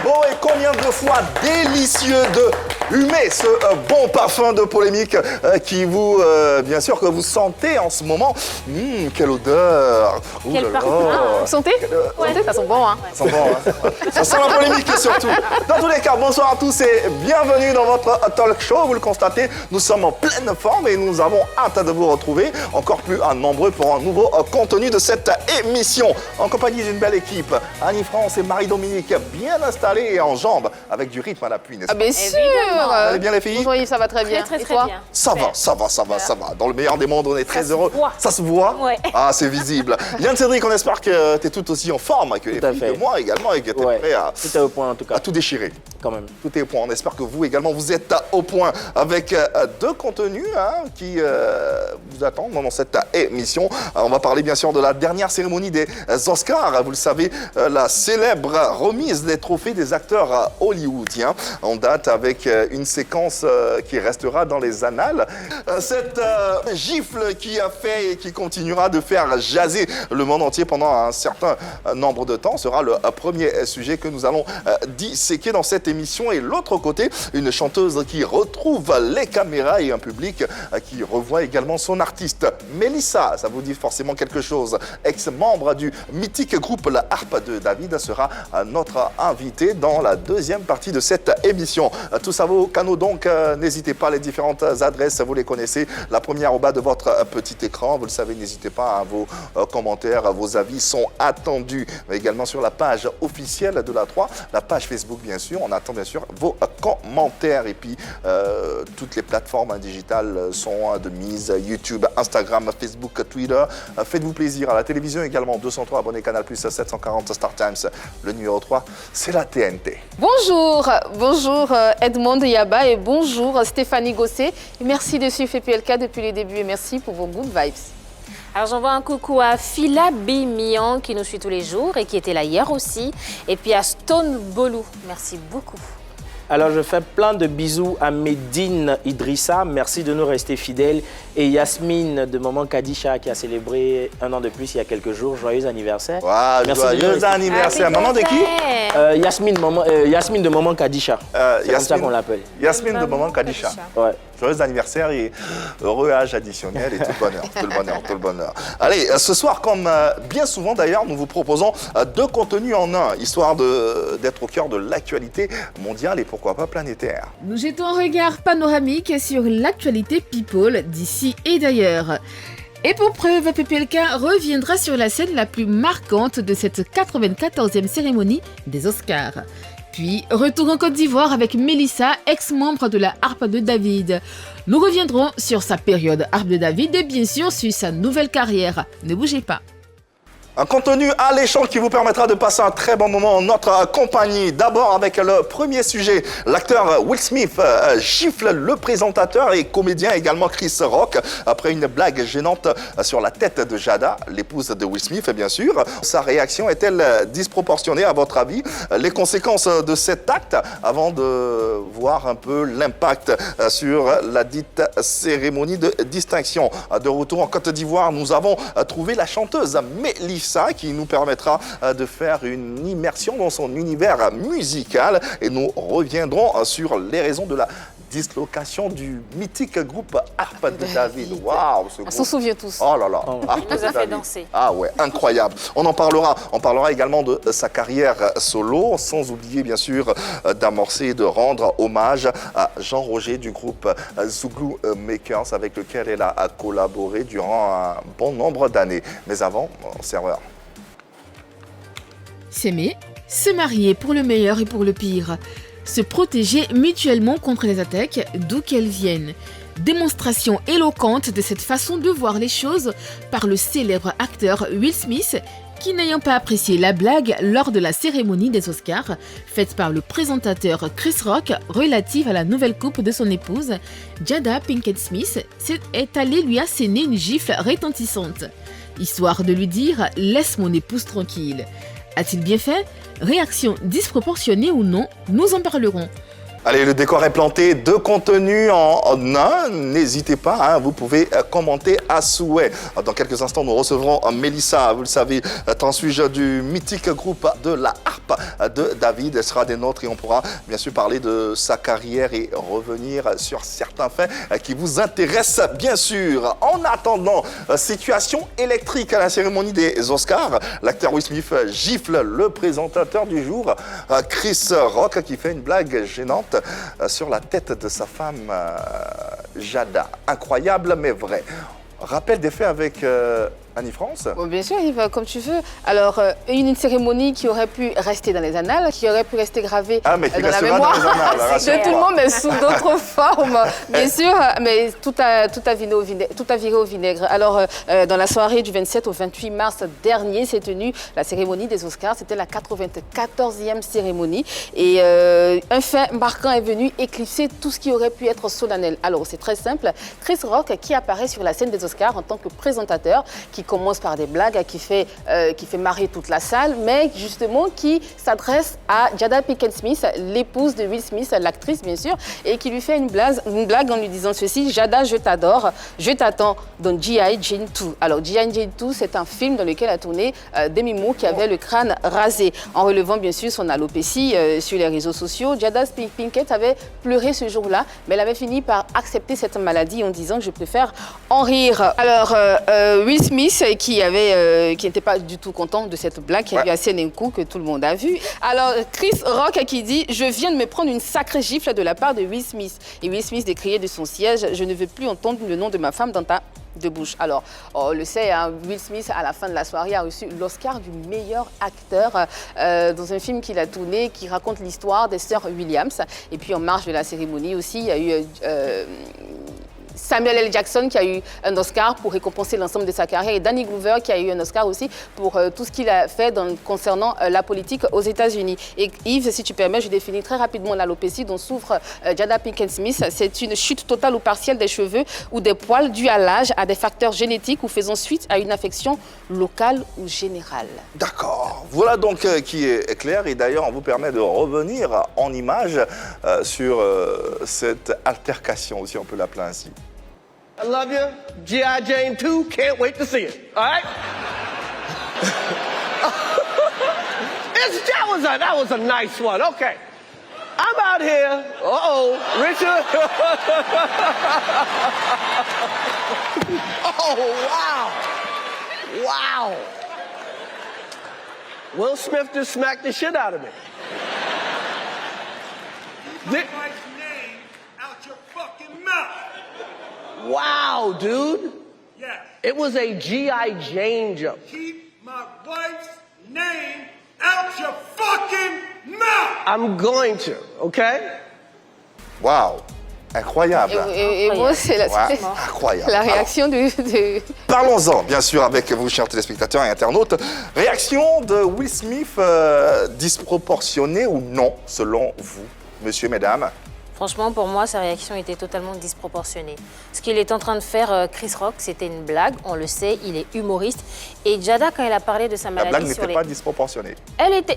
beau et combien de fois délicieux de humer ce bon parfum de polémique qui vous, bien sûr, que vous sentez en ce moment. Quelle odeur! Quel parfum! Vous sentez? Ouais. Ça sent bon, hein? Ça sent bon, hein? Ça sent la polémique surtout. Dans tous les cas, bonsoir à tous et bienvenue dans votre talk show. Vous le constatez, nous sommes en pleine forme et nous avons hâte de vous retrouver encore plus nombreux pour un nouveau contenu de cette émission. En compagnie d'une belle équipe, Annie-France et Marie-Dominique, bien installés et en jambes, avec du rythme à l'appui, n'est-ce pas? Ah bien sûr! Vous allez bien les filles? Bonjour Yves, ça va très bien. Très et toi? bien. Ça va. Dans le meilleur des mondes, on est très heureux. Ça se voit? Ouais. Ah, c'est visible. Yann Cédric, on espère que tu es tout aussi en forme que les filles, que moi également, et que tu es prêt à... Tout est au point en tout cas. À tout déchirer. Quand même. Tout est au point. On espère que vous également, vous êtes au point avec deux contenus qui vous attendent dans cette émission. On va parler bien sûr de la dernière cérémonie des Oscars. Vous le savez, la célèbre remise des trophées des acteurs hollywoodiens. On date avec une séquence qui restera dans les annales. Cette gifle qui a fait et qui continuera de faire jaser le monde entier pendant un certain nombre de temps sera le premier sujet que nous allons disséquer dans cette émission. Et l'autre côté, une chanteuse qui retrouve les caméras et un public qui revoit également son artiste. Mélissa, ça vous dit forcément quelque chose. Ex-membre du mythique groupe La Harpe de David sera notre invité dans la deuxième partie de cette émission. Tous à vos canaux donc, n'hésitez pas, les différentes adresses, vous les connaissez. La première au bas de votre petit écran, vous le savez, n'hésitez pas, vos commentaires, vos avis sont attendus. Mais également sur la page officielle de la 3, la page Facebook bien sûr. On attend bien sûr vos commentaires et puis toutes les plateformes digitales sont de mise, YouTube, Instagram, Facebook, Twitter. Faites-vous plaisir à la télévision également, 203 abonnés Canal+, 740 Star Times. Le numéro 3, c'est la TNT. Bonjour Edmond Yaba et bonjour Stéphanie Gosset. Merci de suivre FPLK depuis les débuts et merci pour vos good vibes. Alors j'envoie un coucou à Phila Bimian qui nous suit tous les jours et qui était là hier aussi. Et puis à Stone Bolou. Merci beaucoup. Alors, je fais plein de bisous à Medine Idrissa. Merci de nous rester fidèles. Et Yasmine de Maman Kadisha qui a célébré un an de plus il y a quelques jours. Joyeux anniversaire. Wow, merci joyeux anniversaire. Maman de qui? Yasmine de Maman Kadisha. C'est comme ça qu'on l'appelle. Yasmine de Maman Kadisha. Ouais. Joyeux anniversaire et heureux âge additionnel et tout le bonheur. Allez, ce soir, comme bien souvent d'ailleurs, nous vous proposons deux contenus en un, histoire d'être au cœur de l'actualité mondiale et pourquoi pas planétaire. Nous jetons un regard panoramique sur l'actualité people d'ici et d'ailleurs. Et pour preuve, PPLK reviendra sur la scène la plus marquante de cette 94e cérémonie des Oscars. Puis, retour en Côte d'Ivoire avec Mélissa, ex-membre de la Harpe de David. Nous reviendrons sur sa période Harpe de David et bien sûr sur sa nouvelle carrière. Ne bougez pas. Un contenu alléchant qui vous permettra de passer un très bon moment en notre compagnie. D'abord avec le premier sujet, l'acteur Will Smith gifle le présentateur et comédien également Chris Rock après une blague gênante sur la tête de Jada, l'épouse de Will Smith bien sûr. Sa réaction est-elle disproportionnée à votre avis? Les conséquences de cet acte avant de voir un peu l'impact sur la dite cérémonie de distinction. De retour en Côte d'Ivoire, nous avons trouvé la chanteuse Mélissa qui nous permettra de faire une immersion dans son univers musical et nous reviendrons sur les raisons de la dislocation du mythique groupe Harpe de David. Waouh, ce groupe. On s'en souvient tous. Oh là là, Il nous a fait danser. Ah ouais, incroyable. On en parlera. On parlera également de sa carrière solo, sans oublier bien sûr d'amorcer et de rendre hommage à Jean-Roger du groupe Zouglou Makers avec lequel elle a collaboré durant un bon nombre d'années. Mais avant, serveur. S'aimer, se marier pour le meilleur et pour le pire. Se protéger mutuellement contre les attaques, d'où qu'elles viennent. Démonstration éloquente de cette façon de voir les choses par le célèbre acteur Will Smith, qui n'ayant pas apprécié la blague lors de la cérémonie des Oscars, faite par le présentateur Chris Rock relative à la nouvelle coupe de son épouse, Jada Pinkett Smith, est allé lui asséner une gifle retentissante, histoire de lui dire « Laisse mon épouse tranquille ». A-t-il bien fait? Réaction disproportionnée ou non, nous en parlerons. Allez, le décor est planté, 2 contenus en un. N'hésitez pas, hein, vous pouvez commenter à souhait. Dans quelques instants, nous recevrons Mélissa, vous le savez, transfuge du mythique groupe de la harpe de David. Elle sera des nôtres et on pourra bien sûr parler de sa carrière et revenir sur certains faits qui vous intéressent bien sûr. En attendant, situation électrique à la cérémonie des Oscars. L'acteur Will Smith gifle le présentateur du jour, Chris Rock, qui fait une blague gênante sur la tête de sa femme, Jada. Incroyable mais vrai. Rappel des faits avec Annie-France. Bon, bien sûr, Yves, comme tu veux. Alors, une cérémonie qui aurait pu rester dans les annales, qui aurait pu rester gravée Ah, mais qui dans la restera mémoire dans les annales, de rassure-moi. tout le monde, mais sous d'autres formes, bien sûr. Mais tout a viré au vinaigre. Alors, dans la soirée du 27 au 28 mars dernier, s'est tenue la cérémonie des Oscars. C'était la 94e cérémonie. Et un fait marquant est venu éclipser tout ce qui aurait pu être solennel. Alors, c'est très simple. Chris Rock, qui apparaît sur la scène des Oscars en tant que présentateur, qui commence par des blagues, qui fait marrer toute la salle, mais justement qui s'adresse à Jada Pinkett Smith, l'épouse de Will Smith, l'actrice bien sûr, et qui lui fait une blague en lui disant ceci: Jada, je t'adore, je t'attends dans G.I. Jane 2. Alors G.I. Jane 2, c'est un film dans lequel a tourné Demi Moore qui avait le crâne rasé, en relevant bien sûr son alopécie sur les réseaux sociaux. Jada Pinkett avait pleuré ce jour-là, mais elle avait fini par accepter cette maladie en disant: je préfère en rire. Alors Will Smith, qui n'était pas du tout content de cette blague, qui a eu assez d'un coup que tout le monde a vu. Alors, Chris Rock qui dit: je viens de me prendre une sacrée gifle de la part de Will Smith. Et Will Smith décriait de son siège: je ne veux plus entendre le nom de ma femme dans ta de bouche. Alors, on le sait, hein, Will Smith, à la fin de la soirée, a reçu l'Oscar du meilleur acteur dans un film qu'il a tourné, qui raconte l'histoire des sœurs Williams. Et puis, en marge de la cérémonie aussi, il y a eu Samuel L. Jackson qui a eu un Oscar pour récompenser l'ensemble de sa carrière, et Danny Glover qui a eu un Oscar aussi pour tout ce qu'il a fait concernant la politique aux États-Unis. Et Yves, si tu permets, je définis très rapidement l'alopécie dont souffre Jada Pinkett Smith. C'est une chute totale ou partielle des cheveux ou des poils due à l'âge, à des facteurs génétiques ou faisant suite à une affection locale ou générale. D'accord. Voilà donc qui est clair. Et d'ailleurs, on vous permet de revenir en image sur cette altercation, si on peut l'appeler ainsi. I love you. G.I. Jane 2, can't wait to see it. All right? that was a nice one. Okay. I'm out here. Richard. Oh, wow. Wow. Will Smith just smacked the shit out of me. My wife's name out your fucking mouth. Wow, dude. Yes. It was a G.I. Jane joke. Keep my wife's name out your fucking mouth. I'm going to, okay? Waouh, incroyable. Et moi, c'est Incroyable. la réaction de... Parlons-en, bien sûr, avec vous, chers téléspectateurs et internautes. Réaction de Will Smith disproportionnée ou non, selon vous, messieurs, mesdames? Franchement, pour moi, sa réaction était totalement disproportionnée. Ce qu'il est en train de faire, Chris Rock, c'était une blague, on le sait, il est humoriste. Et Jada, quand elle a parlé de sa La maladie... blague n'était pas disproportionnée.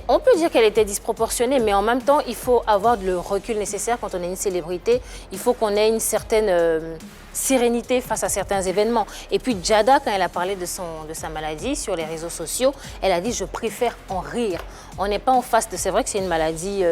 On peut dire qu'elle était disproportionnée, mais en même temps, il faut avoir le recul nécessaire quand on est une célébrité. Il faut qu'on ait une certaine sérénité face à certains événements. Et puis Jada, quand elle a parlé de sa maladie sur les réseaux sociaux, elle a dit: je préfère en rire. On n'est pas en face de... C'est vrai que c'est une maladie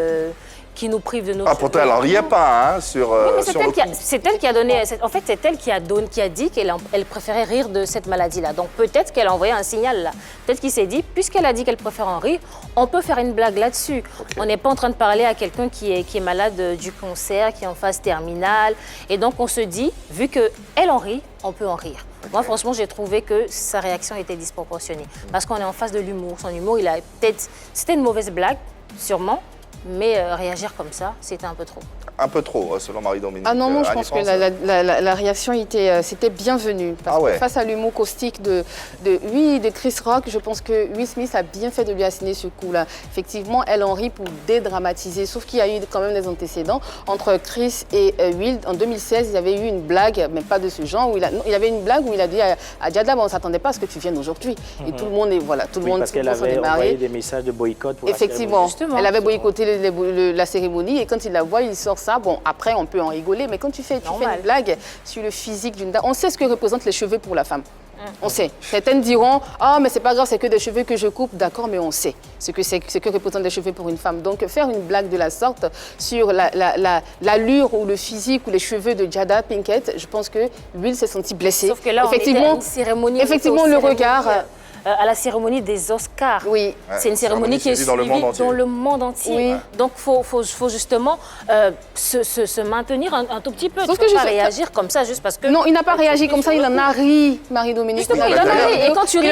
qui nous prive de nos... Ah, pourtant, elle n'en riait pas, hein, sur, Oui, mais sur le coup. c'est elle qui a donné... En fait, c'est elle qui a dit qu'elle préférait rire de cette maladie-là. Donc peut-être qu'elle a envoyé un signal là. Peut-être qu'il s'est dit, puisqu'elle a dit qu'elle préfère en rire, on peut faire une blague là-dessus. Okay. On n'est pas en train de parler à quelqu'un qui est malade du cancer, qui est en phase terminale. Et donc on se dit, vu qu'elle en rit, on peut en rire. Okay. Moi, franchement, j'ai trouvé que sa réaction était disproportionnée. Parce qu'on est en face de l'humour. Son humour, c'était une mauvaise blague, sûrement. Mais réagir comme ça, c'était un peu trop. Un peu trop, selon Marie-Dominique. Ah non, je pense que la réaction c'était bienvenue. Parce que face à l'humour caustique de Chris Rock, je pense que Will Smith a bien fait de lui assigner ce coup-là. Effectivement, elle en rit pour dédramatiser. Sauf qu'il y a eu quand même des antécédents. Entre Chris et Will, en 2016, il y avait eu une blague, mais pas de ce genre, où il y avait une blague où il a dit à Jada: on ne s'attendait pas à ce que tu viennes aujourd'hui. Et tout le monde tout le monde parce qu'elle avait envoyé des messages de boycott pour effectivement, la cérémonie. elle avait boycotté la cérémonie, et quand il la voit, il sort ça ça, bon, après, on peut en rigoler, mais quand tu fais une blague sur le physique d'une dame, on sait ce que représentent les cheveux pour la femme. On sait. Certaines diront, ah, mais c'est pas grave, c'est que des cheveux que je coupe. D'accord, mais on sait ce que représentent les cheveux pour une femme. Donc, faire une blague de la sorte sur l'allure ou le physique ou les cheveux de Jada Pinkett, je pense que Will s'est senti blessé. Sauf que là, on était à une cérémonie. Effectivement, le regard... à la cérémonie des Oscars. Oui. C'est une cérémonie qui est suivie dans le monde entier. Oui. Donc, il faut justement se maintenir un tout petit peu. Tu ne peux pas réagir comme ça juste parce que... Non, il n'a pas réagi comme ça, il en a ri, Marie-Dominique. Justement, il en a ri. Et quand tu ris,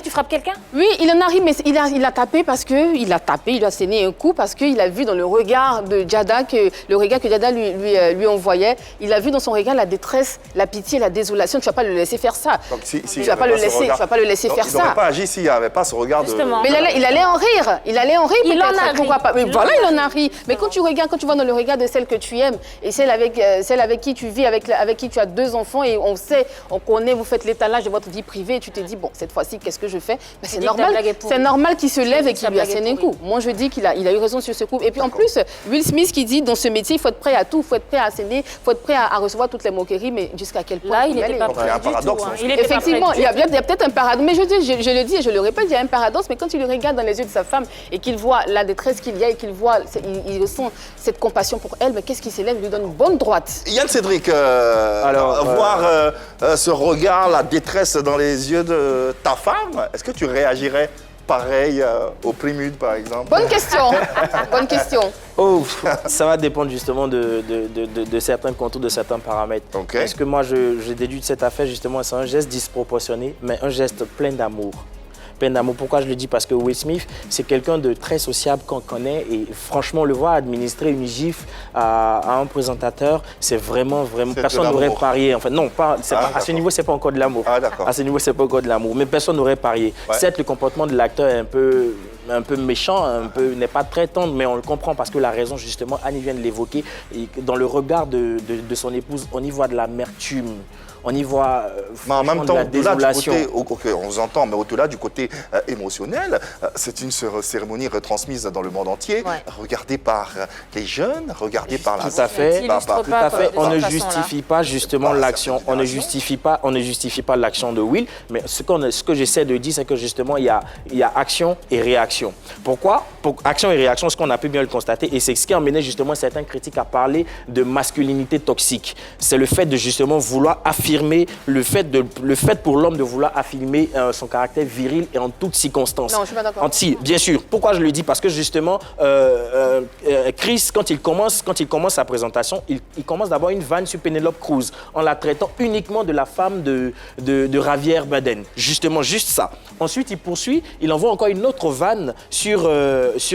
tu frappes quelqu'un? Oui, il en a ri, mais il a tapé parce que... Il a tapé, il a asséné un coup parce qu'il a vu dans le regard de Jada, le regard que Jada lui envoyait, il a vu dans son regard la détresse, la pitié, la désolation. Tu ne vas pas le laisser faire ça. Donc, tu ne vas pas le laisser faire ça. Il n'aurait pas agi s'il n'y avait pas ce regard de... Mais il allait en rire. Il allait en rire peut-être. Pourquoi pas. Mais voilà, il en a ri. Mais quand tu regardes, quand tu vois dans le regard de celle que tu aimes et celle avec qui tu vis, avec qui tu as 2 enfants et on connaît, vous faites l'étalage de votre vie privée et tu te dis, bon, cette fois-ci, qu'est-ce que je fais? Mais c'est normal. C'est normal qu'il se lève et qu'il lui assène un coup. Moi, je dis qu'il a eu raison sur ce coup. Et puis en plus, Will Smith qui dit, dans ce métier, il faut être prêt à tout. Il faut être prêt à asséner, il faut être prêt à recevoir toutes les moqueries, mais jusqu'à quel point? Là, il n'était pas prêt du tout. Effectivement, il y a peut-être un paradoxe. Mais je le dis et je le répète, il y a un paradoxe, mais quand il le regarde dans les yeux de sa femme et qu'il voit la détresse qu'il y a et qu'il voit, il ressent cette compassion pour elle, mais qu'est-ce qui s'élève, il lui donne une bonne droite. Yann Cédric, voir ce regard, la détresse dans les yeux de ta femme, est-ce que tu réagirais pareil au Prémude, par exemple? Bonne question. Bonne question. Oh, ça va dépendre justement de certains contours, de certains paramètres. Okay. Parce que moi, je déduis de cette affaire justement, c'est un geste disproportionné, mais un geste plein d'amour. Plein d'amour. Pourquoi je le dis? Parce que Will Smith, c'est quelqu'un de très sociable qu'on connaît et franchement, le voir administrer une gifle à un présentateur, c'est vraiment, personne n'aurait parié. En fait, non, pas, à ce niveau, c'est pas encore de l'amour. Ah, d'accord. À ce niveau, c'est pas encore de l'amour, mais personne n'aurait parié. Ouais. Certes, le comportement de l'acteur est un peu méchant, n'est pas très tendre, mais on le comprend parce que la raison, justement, Annie vient de l'évoquer, dans le regard de son épouse, on y voit de l'amertume. On y voit mais en même temps, de la désolation. On vous entend, mais au-delà du côté émotionnel, c'est une cérémonie retransmise dans le monde entier, regardée par les jeunes, regardée par la... Tout à fait. On ne justifie pas justement l'action. On ne justifie pas l'action de Will, mais ce que j'essaie de dire, c'est que justement, il y a action et réaction. Pourquoi? Pour action et réaction, ce qu'on a pu bien le constater, et c'est ce qui a amené justement certains critiques à parler de masculinité toxique. C'est le fait de justement vouloir affirmer le fait pour l'homme de vouloir affirmer son caractère viril et en toutes circonstances. Non, je suis pas d'accord. Si, bien sûr. Pourquoi je le dis? Parce que justement, Chris, quand il commence sa présentation, il commence d'abord une vanne sur Penelope Cruz en la traitant uniquement de la femme de Javier Bardem. Justement, juste ça. Ensuite, il poursuit, il envoie encore une autre vanne sur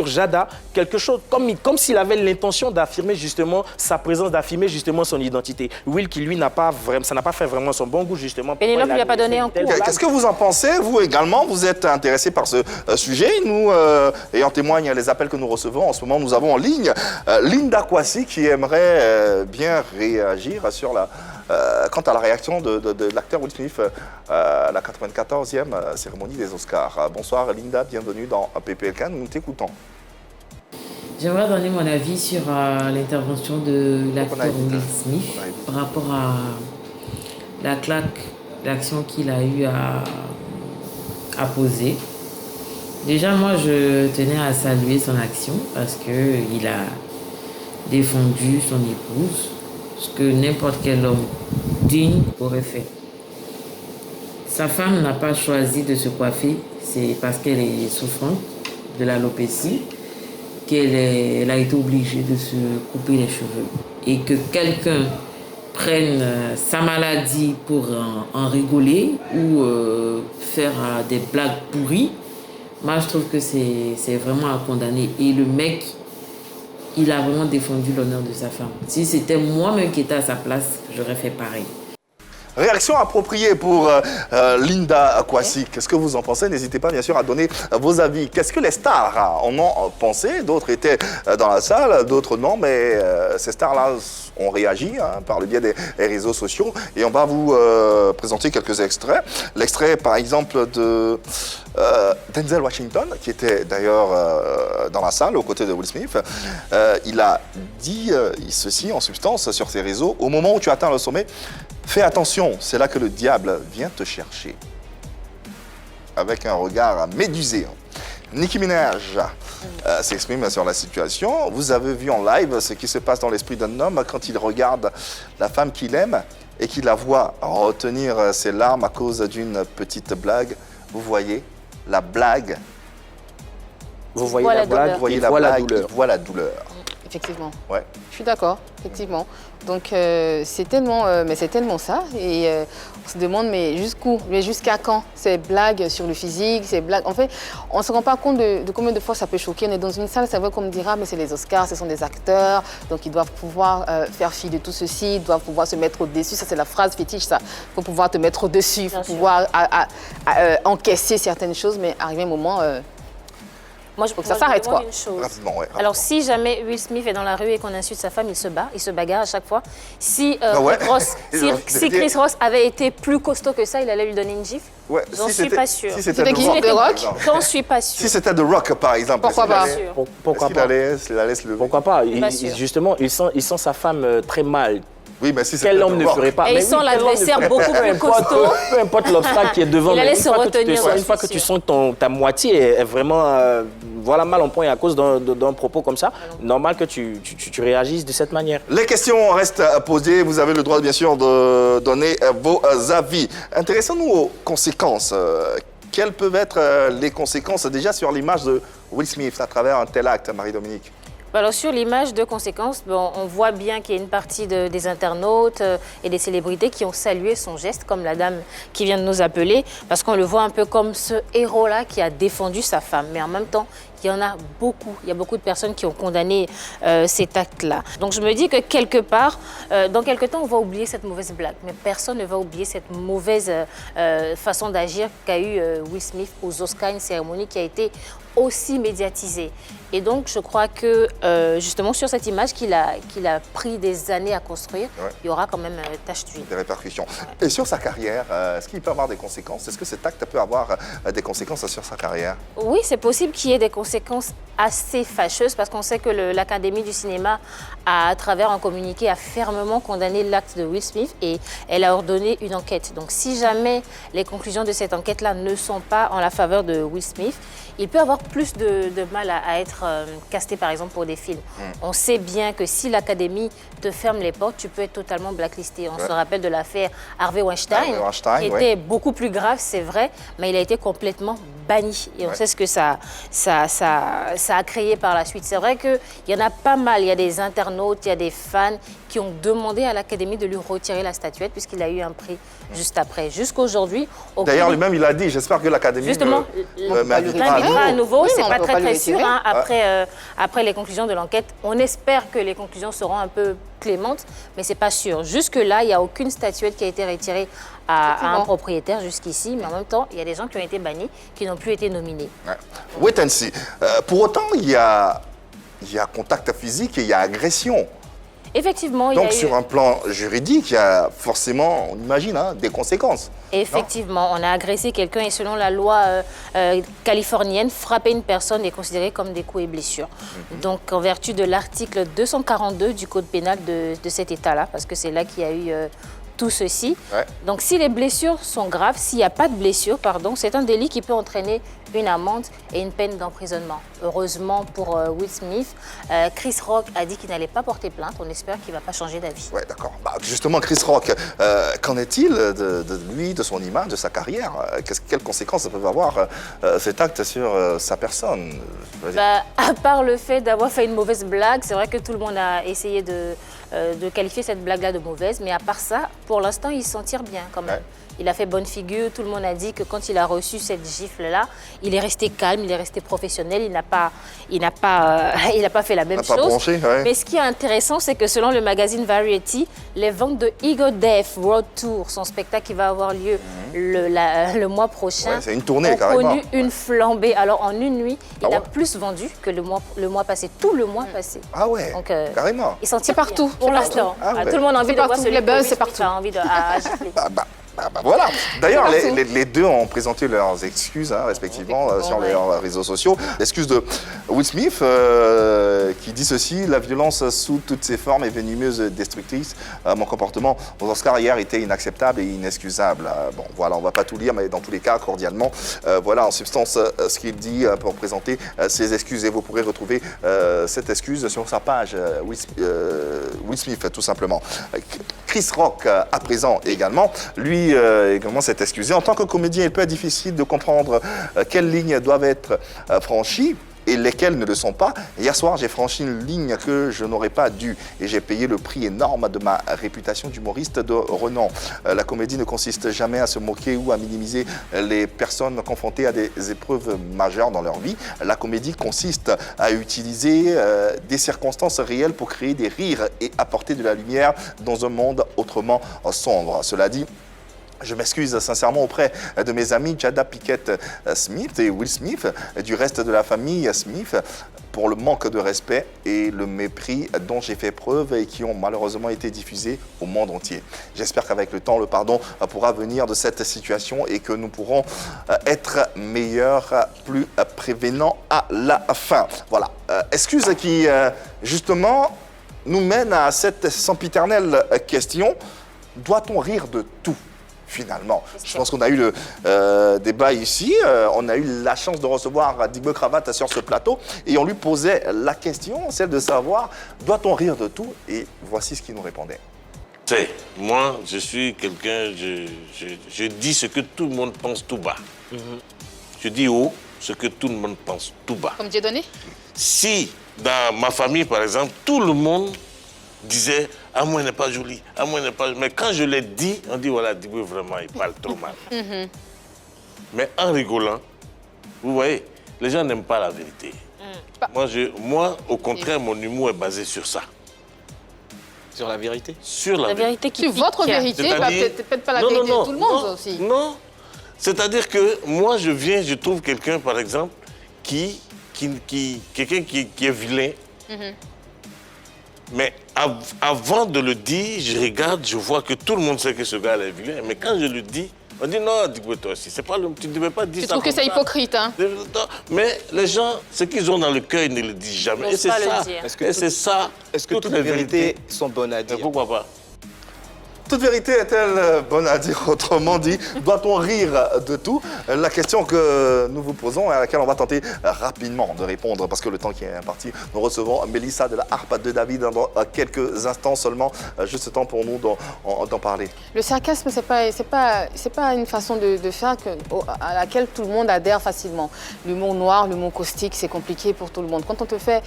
Jada, quelque chose comme s'il avait l'intention d'affirmer justement sa présence, d'affirmer justement son identité. Will qui lui ça n'a pas fait vraiment son bon goût justement. Pénélope lui a pas donné un coup. Qu'est-ce que vous en pensez? Vous également, vous êtes intéressé par ce sujet. Nous, et en témoignent les appels que nous recevons en ce moment, nous avons en ligne Linda Kwasi qui aimerait bien réagir sur quant à la réaction de l'acteur Will Smith à la 94e cérémonie des Oscars. Bonsoir Linda, bienvenue dans PPLK, nous t'écoutons. J'aimerais donner mon avis sur l'intervention de l'acteur Will Smith par rapport à la claque d'action qu'il a eu à poser. Déjà, moi, je tenais à saluer son action parce qu'il a défendu son épouse, ce que n'importe quel homme digne aurait fait. Sa femme n'a pas choisi de se coiffer, c'est parce qu'elle est souffrante de l'alopécie qu'elle a été obligée de se couper les cheveux. Et que quelqu'un prenne sa maladie pour en rigoler ou faire des blagues pourries, moi je trouve que c'est vraiment à condamner. Et le mec, il a vraiment défendu l'honneur de sa femme. Si c'était moi-même qui étais à sa place, j'aurais fait pareil. Réaction appropriée pour Linda Kwasi. Qu'est-ce que vous en pensez? N'hésitez pas bien sûr à donner vos avis. Qu'est-ce que les stars en ont pensé? D'autres étaient dans la salle, d'autres non, mais ces stars-là ont réagi par le biais des réseaux sociaux. Et on va vous présenter quelques extraits. L'extrait par exemple de Denzel Washington, qui était d'ailleurs dans la salle aux côtés de Will Smith. Il a dit ceci en substance sur ses réseaux: au moment où tu atteins le sommet, fais attention, c'est là que le diable vient te chercher. Avec un regard médusé. Nicki Minaj s'exprime sur la situation. Vous avez vu en live ce qui se passe dans l'esprit d'un homme quand il regarde la femme qu'il aime et qu'il la voit retenir ses larmes à cause d'une petite blague. Vous voyez la blague. Vous voyez la blague, Vous voyez il la voit la blague, douleur. il voit la douleur. Effectivement. Ouais. Je suis d'accord, effectivement. Donc c'est tellement ça. Et on se demande, mais jusqu'où? Mais jusqu'à quand? Ces blagues sur le physique, ces blagues... En fait, on ne se rend pas compte de combien de fois ça peut choquer. On est dans une salle, c'est vrai qu'on me dira, mais c'est les Oscars, ce sont des acteurs, donc ils doivent pouvoir faire fi de tout ceci, ils doivent pouvoir se mettre au-dessus. Ça, c'est la phrase fétiche, ça. Il faut pouvoir te mettre au-dessus, il faut pouvoir encaisser certaines choses, mais arrivé un moment... Moi, je faut que ça s'arrête, quoi. Une chose. Rapidement, ouais, Alors, si jamais Will Smith est dans la rue et qu'on insulte sa femme, il se bat, il se bagarre à chaque fois. Si, ouais. si Chris Ross avait été plus costaud que ça, il allait lui donner une gifle. Ouais, J'en suis pas sûre. Si c'était C'était qui? The The Rock? J'en suis pas sûre. Si c'était The Rock, par exemple. Pourquoi pas? Pourquoi pas? Il allait se lever. Pourquoi pas? Pas sûr. Justement, il sent sa femme très mal. Oui, mais si c'était Quel The homme ne Rock. ferait pas? Et Mais il sent oui, quel homme ne l'adversaire ferait beaucoup pas? plus costaud. Peu importe l'obstacle qui est devant. Il mais allait une se fois que tu te retenir, sens- j'en Une fois suis que tu sûre. sens ta moitié est vraiment voilà, mal en point à cause d'un propos comme ça, normal que tu réagisses de cette manière. Les questions restent posées. Vous avez le droit, bien sûr, de donner vos avis. Intéressons-nous aux conséquences. Quelles peuvent être les conséquences déjà sur l'image de Will Smith à travers un tel acte, Marie-Dominique? Alors sur l'image de conséquence, bon, on voit bien qu'il y a une partie des internautes et des célébrités qui ont salué son geste, comme la dame qui vient de nous appeler, parce qu'on le voit un peu comme ce héros-là qui a défendu sa femme. Mais en même temps, il y en a beaucoup. Il y a beaucoup de personnes qui ont condamné cet acte-là. Donc je me dis que quelque part, dans quelque temps, on va oublier cette mauvaise blague. Mais personne ne va oublier cette mauvaise façon d'agir qu'a eu Will Smith aux Oscars, une cérémonie qui a été aussi médiatisée. Et donc je crois que justement sur cette image qu'il a pris des années à construire, il y aura quand même tache d'huile. Des répercussions. Et sur sa carrière, est-ce qu'il peut avoir des conséquences? Est-ce que cet acte peut avoir des conséquences sur sa carrière? Oui, c'est possible qu'il y ait des conséquences assez fâcheuses parce qu'on sait que l'Académie du cinéma, à travers un communiqué, a fermement condamné l'acte de Will Smith et elle a ordonné une enquête. Donc si jamais les conclusions de cette enquête-là ne sont pas en la faveur de Will Smith, il peut avoir plus de mal à être casté, par exemple, pour des films. On sait bien que si l'Académie te ferme les portes, tu peux être totalement blacklisté. On se rappelle de l'affaire Harvey Weinstein, qui était beaucoup plus grave, c'est vrai, mais il a été complètement banni. Et on sait ce que ça a créé par la suite. C'est vrai qu'il y en a pas mal. Il y a des internautes, il y a des fans qui ont demandé à l'Académie de lui retirer la statuette puisqu'il a eu un prix juste après. Jusqu'aujourd'hui... D'ailleurs, lui-même, il a dit, j'espère que l'Académie justement, m'invitera à nouveau. Oui, C'est mais on pas peut pas très, lui très sûr. retirer. Hein, après les conclusions de l'enquête, on espère que les conclusions seront un peu clémentes, mais c'est pas sûr. Jusque-là, il n'y a aucune statuette qui a été retirée à un propriétaire jusqu'ici, mais en même temps, il y a des gens qui ont été bannis, qui n'ont plus été nominés. Wait and see. Pour autant, il y a contact physique et il y a agression. Effectivement, Donc, il y a sur un plan juridique, il y a forcément, on imagine, des conséquences. Effectivement, on a agressé quelqu'un et selon la loi californienne, frapper une personne est considéré comme des coups et blessures. Donc, en vertu de l'article 242 du Code pénal de cet État-là, parce que c'est là qu'il y a eu tout ceci. Donc, si les blessures sont graves, s'il n'y a pas de blessure, pardon, c'est un délit qui peut entraîner une amende et une peine d'emprisonnement. Heureusement pour Will Smith, Chris Rock a dit qu'il n'allait pas porter plainte. On espère qu'il ne va pas changer d'avis. Ouais, d'accord. Bah, justement, Chris Rock, qu'en est-il de lui, de son image, de sa carrière? Quelles conséquences ça peut avoir cet acte sur sa personne? À part le fait d'avoir fait une mauvaise blague, c'est vrai que tout le monde a essayé de de qualifier cette blague-là de mauvaise. Mais à part ça, pour l'instant, il s'en tire bien quand même. Ouais. Il a fait bonne figure. Tout le monde a dit que quand il a reçu cette gifle-là, il est resté calme, il est resté professionnel. Il n'a pas fait la même chose. Pas bronché, ouais. Mais ce qui est intéressant, c'est que selon le magazine Variety, les ventes de Ego Death Road Tour, son spectacle qui va avoir lieu le mois prochain, Ouais, c'est une tournée, ont carrément. connu une flambée. Alors en une nuit, il Ah a ouais. plus vendu que le mois passé, tout le mois passé. Ah ouais, Donc, carrément. il s'en tire partout, bien, pour c'est partout. l'instant. Ah ouais. Tout le monde a envie C'est de voir partout, celui les buzz, que c'est Will Smith partout. a envie de gifler. Voilà. D'ailleurs, C'est partout. les deux ont présenté leurs excuses, respectivement, sur ouais. leurs réseaux sociaux. L'excuse de Will Smith, qui dit ceci: la violence sous toutes ses formes est venimeuse et destructrice. Mon comportement aux Oscars hier était inacceptable et inexcusable. Bon, voilà, on va pas tout lire, mais dans tous les cas, cordialement, voilà en substance ce qu'il dit pour présenter ses excuses. Et vous pourrez retrouver cette excuse sur sa page Will Smith, tout simplement. Chris Rock, à présent également, lui également s'est excusé. En tant que comédien, il peut être difficile de comprendre quelles lignes doivent être franchies et lesquelles ne le sont pas. Hier soir, j'ai franchi une ligne que je n'aurais pas dû et j'ai payé le prix énorme de ma réputation d'humoriste de renom. La comédie ne consiste jamais à se moquer ou à minimiser les personnes confrontées à des épreuves majeures dans leur vie. La comédie consiste à utiliser des circonstances réelles pour créer des rires et apporter de la lumière dans un monde autrement sombre. Cela dit, je m'excuse sincèrement auprès de mes amis Jada Pinkett Smith et Will Smith, et du reste de la famille Smith, pour le manque de respect et le mépris dont j'ai fait preuve et qui ont malheureusement été diffusés au monde entier. J'espère qu'avec le temps, le pardon pourra venir de cette situation et que nous pourrons être meilleurs, plus prévenants à la fin. Voilà. Excuse qui, justement, nous mène à cette sempiternelle question: doit-on rire de tout ? Finalement, je pense qu'on a eu le débat ici, on a eu la chance de recevoir Digbo Cravate sur ce plateau et on lui posait la question, celle de savoir, doit-on rire de tout? Et voici ce qu'il nous répondait. Moi, je suis quelqu'un, je dis ce que tout le monde pense tout bas. Je dis haut ce que tout le monde pense tout bas. Comme Dieudonné? Si, dans ma famille, par exemple, tout le monde disait « Ah, moi, il n'est pas joli, ah, moi, il n'est pas joli ». Mais quand je l'ai dit, on dit « Voilà, Digbo, vraiment, il parle trop mal ». Mais en rigolant, vous voyez, les gens n'aiment pas la vérité. Moi, au contraire, mon humour est basé sur ça. Sur la vérité? Sur la vérité qui Sur pique. votre vérité, peut-être pas la vérité de tout le monde aussi. Non, c'est-à-dire que moi, je trouve quelqu'un, par exemple, quelqu'un qui est vilain. Mais avant de le dire, je regarde, je vois que tout le monde sait que ce gars est vilain. Mais quand je le dis, on dit non, dis-moi toi aussi, c'est pas tu ne devais pas dire ça. Tu trouves que c'est hypocrite, hein? Mais les gens, ce qu'ils ont dans le cœur, ils ne le disent jamais. Et c'est ça. Est-ce que toutes les vérités sont bonnes à dire? Pourquoi pas? Toute vérité est-elle bonne à dire? Autrement dit, doit-on rire de tout? La question que nous vous posons et à laquelle on va tenter rapidement de répondre parce que le temps qui est imparti, nous recevons Mélissa de la Harpe de David dans quelques instants seulement, juste temps pour nous d'en parler. Le sarcasme, c'est pas une façon de faire à laquelle tout le monde adhère facilement. L'humour noir, l'humour caustique, c'est compliqué pour tout le monde. Quand on te fait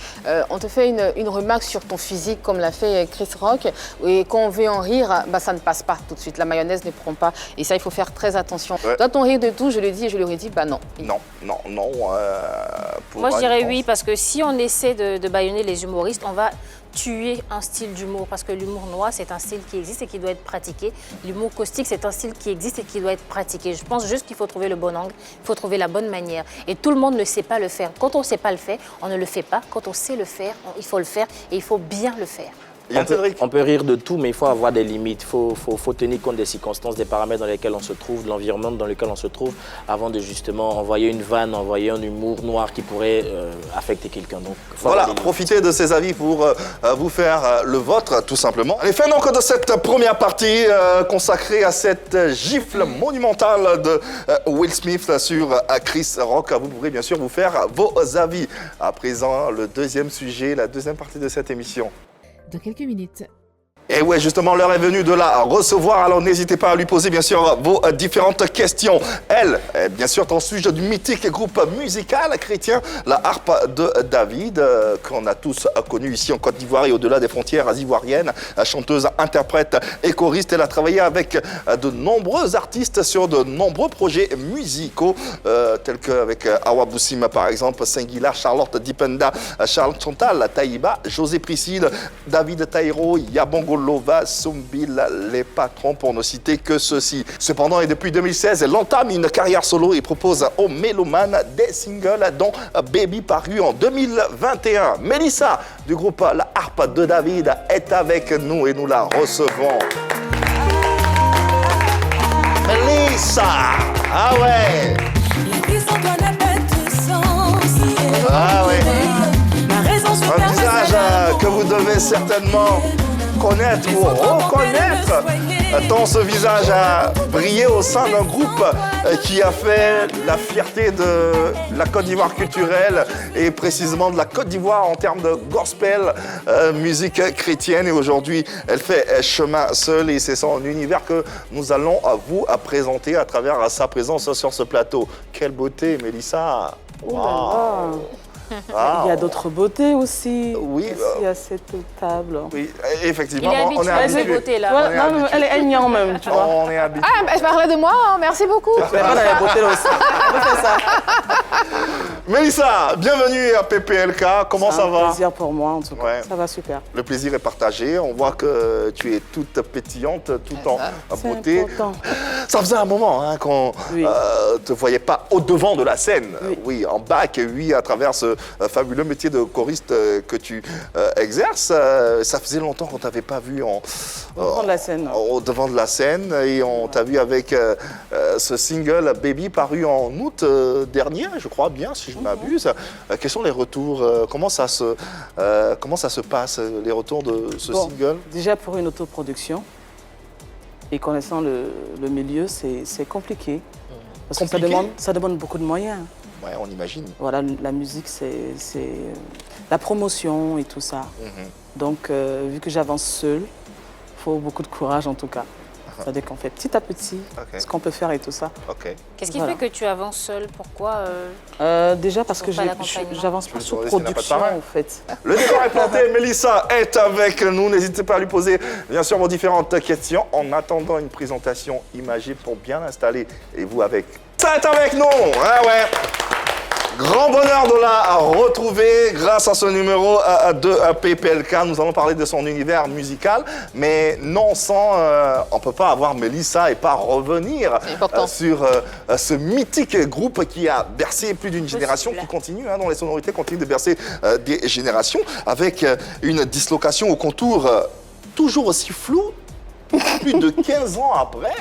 une remarque sur ton physique, comme l'a fait Chris Rock, et qu'on veut en rire, bah, ça ne passe pas tout de suite. La mayonnaise ne prend pas. Et ça, il faut faire très attention. Ouais. Doit-on rire de tout? Je le dis et je le redis, bah non. Non. Moi, je dirais oui, parce que si on essaie de bâillonner les humoristes, on va tuer un style d'humour. Parce que l'humour noir, c'est un style qui existe et qui doit être pratiqué. L'humour caustique, c'est un style qui existe et qui doit être pratiqué. Je pense juste qu'il faut trouver le bon angle, il faut trouver la bonne manière. Et tout le monde ne sait pas le faire. Quand on ne sait pas le faire, on ne le fait pas. Quand on sait le faire, il faut le faire et il faut bien le faire. On peut rire de tout, mais il faut avoir des limites. Il faut tenir compte des circonstances, des paramètres dans lesquels on se trouve, de l'environnement dans lequel on se trouve, avant de justement envoyer une vanne, envoyer un humour noir qui pourrait affecter quelqu'un. Donc, voilà, profitez de ces avis pour vous faire le vôtre, tout simplement. Allez, fin donc de cette première partie consacrée à cette gifle monumentale de Will Smith sur Chris Rock. Vous pourrez bien sûr vous faire vos avis. À présent, le deuxième sujet, la deuxième partie de cette émission. Dans quelques minutes. Et ouais, justement, l'heure est venue de la recevoir. Alors, n'hésitez pas à lui poser, bien sûr, vos différentes questions. Elle est, bien sûr, en sujet du mythique groupe musical chrétien, la Harpe de David, qu'on a tous connu ici en Côte d'Ivoire et au-delà des frontières ivoiriennes. Chanteuse, interprète et choriste, elle a travaillé avec de nombreux artistes sur de nombreux projets musicaux, tels qu'avec Awa Boussima, par exemple, Singila, Charlotte Dipenda, Charles Chantal, Taïba, José Priscille, David Taïro, Yabongo Lova, Sumbil, les patrons, pour ne citer que ceux-ci. Cependant, et depuis 2016, elle entame une carrière solo et propose aux mélomanes des singles, dont Baby paru en 2021. Mélissa, du groupe La Harpe de David, est avec nous et nous la recevons. Mélissa, ah ouais. Ah ouais. Un visage que vous devez certainement connaître ou reconnaître, tant ce visage a brillé au sein d'un groupe qui a fait la fierté de la Côte d'Ivoire culturelle et précisément de la Côte d'Ivoire en termes de gospel, musique chrétienne. Et aujourd'hui, elle fait chemin seule et c'est son univers que nous allons vous présenter à travers sa présence sur ce plateau. Quelle beauté, Mélissa! Wow. Il y a d'autres beautés aussi. Oui. Ici à cette table. Oui, effectivement, on est habitué. Beauté, là. Ouais, non, elle est aignan même, tu vois. On est habitué. Ah, je parlais de moi, hein, merci beaucoup. Elle a la beauté là aussi. On fait ça. Mélissa, bienvenue à PPLK. Comment ça va? C'est un plaisir pour moi, en tout cas. Ouais. Ça va super. Le plaisir est partagé. On voit que tu es toute pétillante, tout en beauté. Important. Ça faisait un moment hein, qu'on ne te voyait pas au-devant de la scène. Oui, en bac, oui, à travers ce fabuleux métier de choriste que tu exerces. Ça faisait longtemps qu'on ne t'avait pas vu au-devant de la scène. Au-devant de la scène. Et on t'a vu avec ce single Baby paru en août dernier, je crois bien, si je ne m'abuse. Quels sont les retours? Comment ça se passe, les retours de ce single? Déjà pour une autoproduction, et connaissant le milieu, c'est compliqué. Parce que ça demande beaucoup de moyens. Ouais, on imagine. Voilà, la musique, c'est la promotion et tout ça. Donc, vu que j'avance seule, il faut beaucoup de courage en tout cas. C'est-à-dire qu'on fait petit à petit ce qu'on peut faire et tout ça. Qu'est-ce qui fait que tu avances seule? Pourquoi déjà parce que j'avance pas sur production en fait. Le décor est planté, Mélissa est avec nous. N'hésitez pas à lui poser bien sûr vos différentes questions en attendant une présentation imagée pour bien l'installer. Et vous avec. Ça est avec nous, ah ouais. Grand bonheur de la retrouver grâce à ce numéro de PPLK. Nous allons parler de son univers musical, mais non sans... on ne peut pas avoir Mélissa et pas revenir sur ce mythique groupe qui a bercé plus d'une génération, qui continue, dont les sonorités continuent de bercer des générations, avec une dislocation au contour toujours aussi flou. Plus de 15 ans après,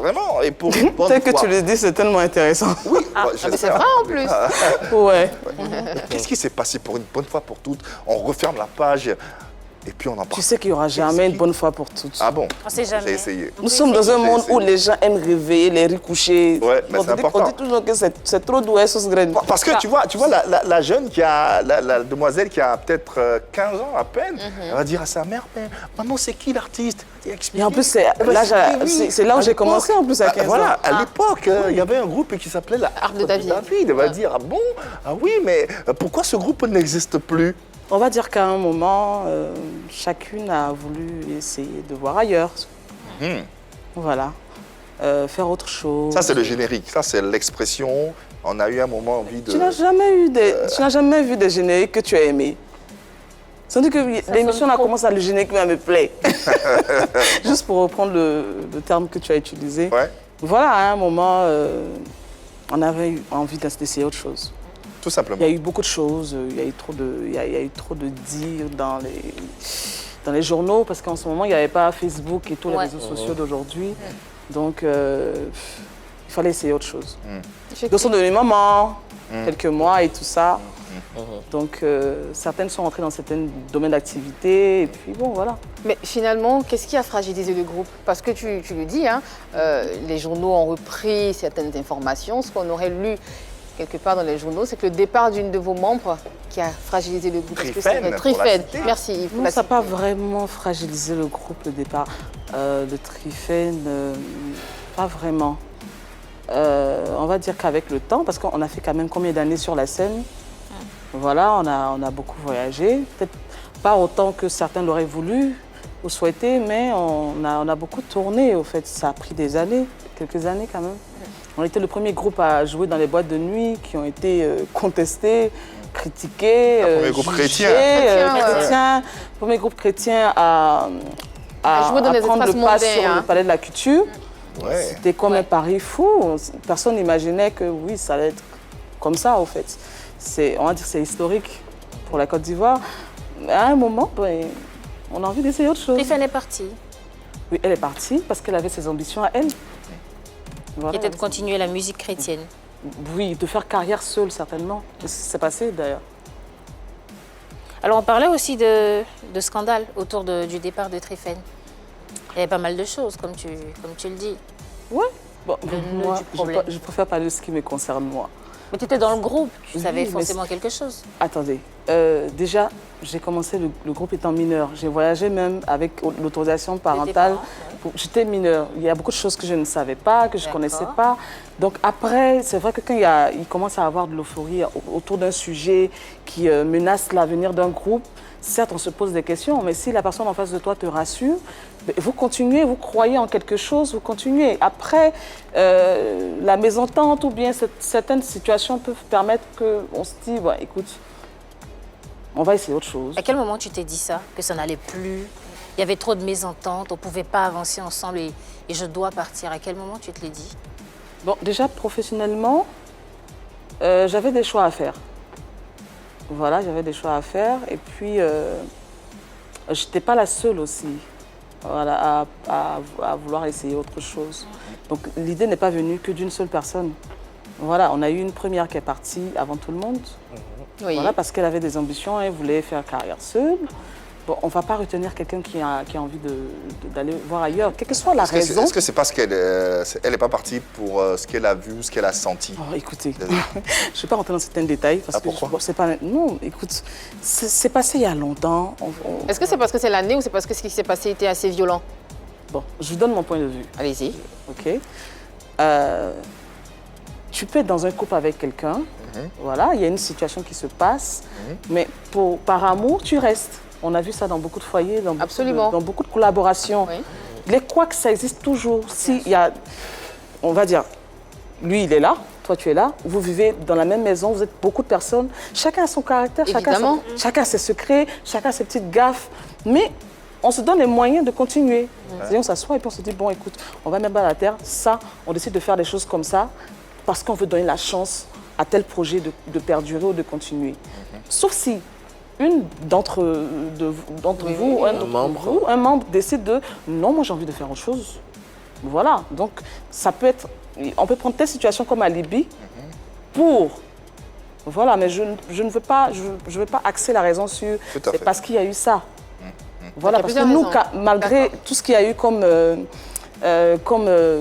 vraiment, et pour une bonne fois. Que tu le dis, c'est tellement intéressant. Oui, mais c'est vrai en plus. Ouais. Qu'est-ce qui s'est passé pour une bonne fois pour toutes? On referme la page et puis on en parle. Tu sais qu'il n'y aura jamais une bonne fois pour toutes. Ah bon? On sait jamais. J'ai essayé. Nous sommes dans un monde où les gens aiment réveiller, les recoucher. Ouais, mais c'est important. On dit toujours que c'est trop doué, sauce graine. Parce que tu vois la jeune qui a, la demoiselle qui a peut-être 15 ans à peine, elle va dire à sa mère, mais maman, c'est qui l'artiste? Et en plus, c'est là où j'ai commencé en plus à 15 ans. Voilà, à l'époque, il y avait un groupe qui s'appelait la Harpe de David. Elle va dire, ah bon? Ah oui, mais pourquoi ce groupe n'existe plus? On va dire qu'à un moment, chacune a voulu essayer de voir ailleurs. Voilà. Faire autre chose. Ça, c'est le générique. Ça, c'est l'expression. On a eu un moment envie de... Tu n'as jamais vu des génériques que tu as aimés. Sans dire que l'émission a commencé à le générique, mais elle me plaît. Juste pour reprendre le terme que tu as utilisé. Ouais. Voilà, à un moment, on avait eu envie d'essayer autre chose. Tout simplement. Il y a eu beaucoup de choses, il y a eu trop de dires dans les journaux, parce qu'en ce moment, il n'y avait pas Facebook et tous les réseaux sociaux d'aujourd'hui. Donc, il fallait essayer autre chose. D'autres sont devenus maman, quelques mois et tout ça. Donc, certaines sont entrées dans certains domaines d'activité, et puis bon, voilà. Mais finalement, qu'est-ce qui a fragilisé le groupe? Parce que tu le dis, les journaux ont repris certaines informations, ce qu'on aurait lu quelque part dans les journaux, c'est que le départ d'une de vos membres qui a fragilisé le groupe. Trifène, Trifène, merci. Non, ça n'a pas vraiment fragilisé le groupe, le départ de Trifène, pas vraiment. On va dire qu'avec le temps, parce qu'on a fait quand même combien d'années sur la scène, voilà, on a beaucoup voyagé, peut-être pas autant que certains l'auraient voulu ou souhaité, mais on a beaucoup tourné, au fait, ça a pris des années, quelques années quand même. On était le premier groupe à jouer dans les boîtes de nuit qui ont été contestés, critiqués, premier groupe chrétien. Premier groupe chrétien à jouer dans les prendre le espaces pas mondains, sur le palais de la culture. Ouais. C'était comme un pari fou. Personne n'imaginait que oui, ça allait être comme ça, au fait. On va dire que c'est historique pour la Côte d'Ivoire. À un moment, ben, on a envie d'essayer autre chose. Trifène est partie. Oui, elle est partie parce qu'elle avait ses ambitions à elle. Voilà. Qui était de continuer la musique chrétienne. Oui, de faire carrière seule, certainement. C'est ce qui s'est passé, d'ailleurs. Alors, on parlait aussi de scandale autour du départ de Trifène. Il y avait pas mal de choses, comme tu le dis. Oui. Bon, moi, du problème. je préfère parler de ce qui me concerne, moi. Mais tu étais dans le groupe, tu savais mais forcément quelque chose. Attendez, déjà, j'ai commencé le groupe étant mineur. J'ai voyagé même avec l'autorisation parentale. J'étais mineure. Il y a beaucoup de choses que je ne savais pas, que je ne connaissais pas. Donc après, c'est vrai que quand il commence à avoir de l'euphorie autour d'un sujet qui menace l'avenir d'un groupe, certes, on se pose des questions, mais si la personne en face de toi te rassure, vous continuez, vous croyez en quelque chose, vous continuez. Après, la mésentente ou bien certaines situations peuvent permettre qu'on se dise, bon, écoute, on va essayer autre chose. À quel moment tu t'es dit ça, que ça n'allait plus? Il y avait trop de mésententes, on ne pouvait pas avancer ensemble et je dois partir. À quel moment tu te l'es dit? Bon, déjà, professionnellement, j'avais des choix à faire. Voilà, j'avais des choix à faire. Et puis, je n'étais pas la seule aussi, voilà, à vouloir essayer autre chose. Donc, l'idée n'est pas venue que d'une seule personne. Voilà, on a eu une première qui est partie avant tout le monde. Oui. Voilà, parce qu'elle avait des ambitions, elle voulait faire carrière seule. Bon, on ne va pas retenir quelqu'un qui a envie d'aller voir ailleurs, quelle que soit la raison. Est-ce que c'est parce qu'elle n'est pas partie pour ce qu'elle a vu, ce qu'elle a senti? Oh, écoutez, je ne vais pas rentrer dans certains détails. Parce que pourquoi? c'est pas, non, écoute, c'est passé il y a longtemps. Est-ce que c'est parce que c'est l'année ou c'est parce que ce qui s'est passé était assez violent? Bon, je vous donne mon point de vue. Allez-y. OK. Tu peux être dans un couple avec quelqu'un, voilà, il y a une situation qui se passe, mais par amour, tu restes. On a vu ça dans beaucoup de foyers, dans beaucoup de collaborations. Oui. Les couacs, ça existe toujours. Si il y a, on va dire, lui, il est là, toi, tu es là, vous vivez dans la même maison, vous êtes beaucoup de personnes, chacun a son caractère, chacun a ses secrets, chacun a ses petites gaffes, mais on se donne les moyens de continuer. C'est-à-dire, on s'assoit et puis on se dit, bon, écoute, on va mettre bas à la terre, ça, on décide de faire des choses comme ça, parce qu'on veut donner la chance à tel projet de perdurer ou de continuer. Sauf si une d'entre vous, un membre décide de « non, moi j'ai envie de faire autre chose ». Voilà, donc ça peut être, on peut prendre telle situation comme alibi pour, voilà, mais je ne veux pas, je veux pas axer la raison sur c'est parce qu'il y a eu ça. Voilà, parce que nous, malgré tout ce qu'il y a eu comme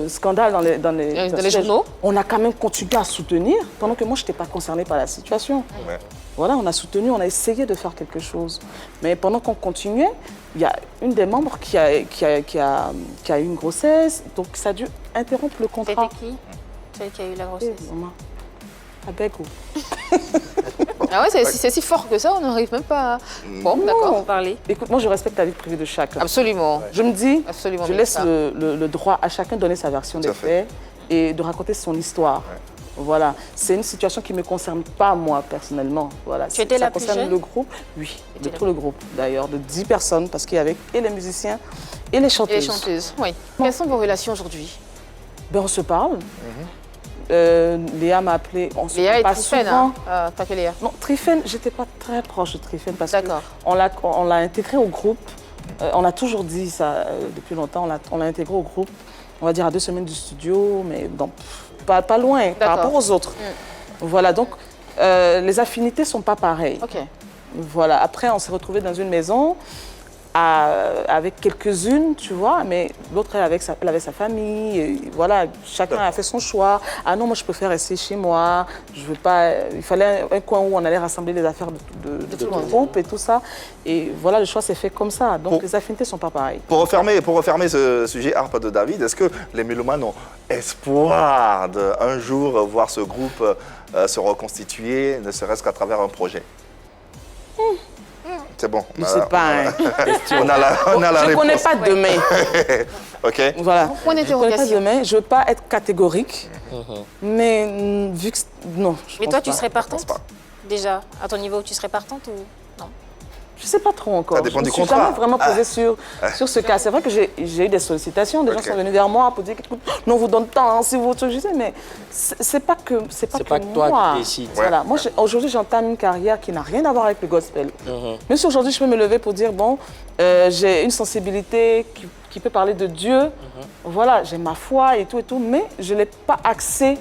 scandale dans les journaux, on a quand même continué à soutenir, pendant que moi, je n'étais pas concernée par la situation. Ouais. Voilà, on a soutenu, on a essayé de faire quelque chose. Mais pendant qu'on continuait, il y a une des membres qui a eu une grossesse, donc ça a dû interrompre le contrat. C'était qui? Celle qui a eu la grossesse? Abeko. Ah ouais, c'est si fort que ça, on n'arrive même pas à... Bon, d'accord. Parler. Écoute, moi, je respecte la vie privée de chacun. Absolument. Je me dis, absolument, je laisse le droit à chacun de donner sa version des faits et de raconter son histoire. Ouais. Voilà, c'est une situation qui ne me concerne pas, moi, personnellement. Voilà. Tu étais la plus jeune? Ça concerne le groupe, oui, de tout le groupe, d'ailleurs, de 10 personnes, parce qu'il y avait et les musiciens et les chanteuses. Et les chanteuses, oui. Bon. Quelles sont vos relations aujourd'hui? Ben, on se parle. Léa m'a appelé, on se parle pas souvent. Pas que Léa. Non, Trifène, j'étais pas très proche de Trifène parce qu'on l'a intégré au groupe. On a toujours dit ça depuis longtemps, on l'a intégré au groupe, on va dire à 2 semaines du studio, mais donc, pas loin par rapport aux autres. Voilà, donc les affinités ne sont pas pareilles. Okay. Voilà, après on s'est retrouvés dans une maison. avec quelques-unes, tu vois, mais l'autre, elle avait sa famille, et voilà, chacun a fait son choix. Ah non, moi, je préfère rester chez moi, je veux pas... Il fallait un coin où on allait rassembler les affaires de tout le groupe et tout ça. Et voilà, le choix s'est fait comme ça. Donc, les affinités ne sont pas pareilles. Pour refermer ce sujet harpe de David, est-ce que les mélomanes ont espoir d'un jour voir ce groupe se reconstituer, ne serait-ce qu'à travers un projet? C'est bon. Je ne sais pas. On a la je ne réponse. connais pas demain. OK. Voilà. Point Je ne connais pas d'interrogation. demain. Je ne veux pas être catégorique. Mais vu que... Non, Mais toi, tu serais Je pense partante pas. déjà, à ton niveau, tu serais partante ou non? je ne sais pas trop encore. Ça dépend je du me suis contrat. jamais vraiment posée sur ce cas. C'est vrai que j'ai eu des sollicitations. Des gens sont venus vers moi pour dire écoute, non, on vous donne tant, si vous... Je disais, mais c'est pas que toi moi. qui décides. Voilà. Moi, aujourd'hui, j'entame une carrière qui n'a rien à voir avec le gospel. Même si aujourd'hui, je peux me lever pour dire, bon, j'ai une sensibilité qui peut parler de Dieu. Voilà, j'ai ma foi et tout, mais je ne l'ai pas axée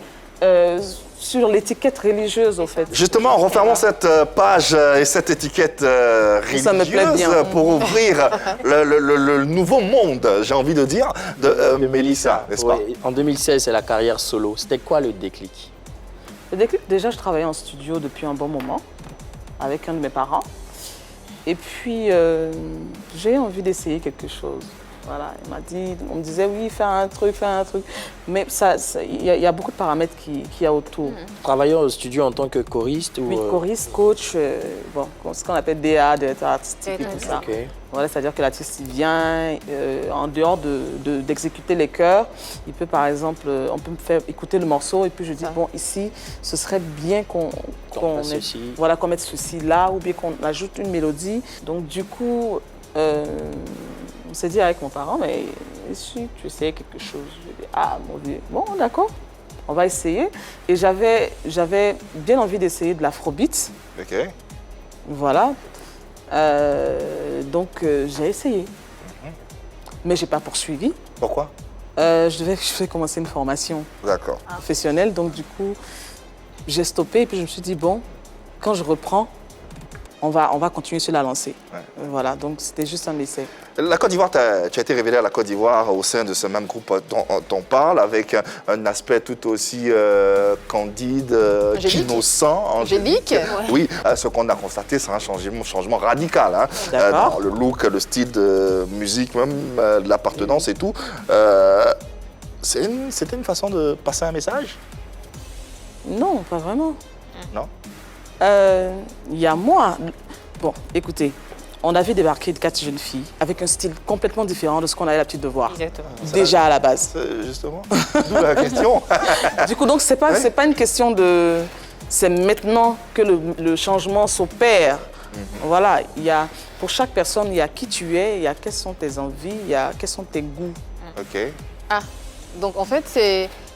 sur l'étiquette religieuse, en fait. Justement, refermons cette page et cette étiquette Ça me plaît religieuse bien. pour ouvrir le nouveau monde, j'ai envie de dire, de Mélissa, n'est-ce pas? Oui, en 2016, c'est la carrière solo. C'était quoi le déclic? Le déclic, déjà, je travaillais en studio depuis un bon moment avec un de mes parents. Et puis, j'ai envie d'essayer quelque chose. Voilà, on me disait, oui, fais un truc. Mais il y a beaucoup de paramètres qu'il y a autour. Travaillant au studio en tant que choriste ou... Oui, choriste, coach, ce qu'on appelle DA, directeur artistique et tout ça. Ok. Voilà, c'est-à-dire que l'artiste il vient, en dehors d'exécuter les chœurs, il peut par exemple, on peut me faire écouter le morceau et puis je dis, bon, ici, ce serait bien qu'on mette ceci là ou bien qu'on ajoute une mélodie. Donc du coup, on s'est dit avec mon parent, mais si tu essayes quelque chose, je dis, ah mon Dieu, bon d'accord, on va essayer. Et j'avais bien envie d'essayer de l'afrobeat. OK. Voilà. Donc j'ai essayé. Mais je n'ai pas poursuivi. Pourquoi? Je devais commencer une formation professionnelle. Donc du coup, j'ai stoppé et puis je me suis dit, bon, quand je reprends, on va continuer sur la lancée. Ouais. Voilà, donc c'était juste un essai. La Côte d'Ivoire, tu as été révélé à la Côte d'Ivoire au sein de ce même groupe dont on parle, avec un aspect tout aussi candide, innocent, angélique. Oui, ce qu'on a constaté, c'est un changement radical dans le look, le style de musique, même de l'appartenance et tout. C'était une façon de passer un message? Non, pas vraiment. Non? Il y a moi. Bon, écoutez, on avait débarqué 4 jeunes filles avec un style complètement différent de ce qu'on avait l'habitude de voir. Exactement. Déjà à la base. Justement, d'où la question. Du coup, donc, c'est pas une question de... C'est maintenant que le changement s'opère. Voilà, pour chaque personne, il y a qui tu es, il y a quelles sont tes envies, il y a quels sont tes goûts. OK. Ah, donc en fait,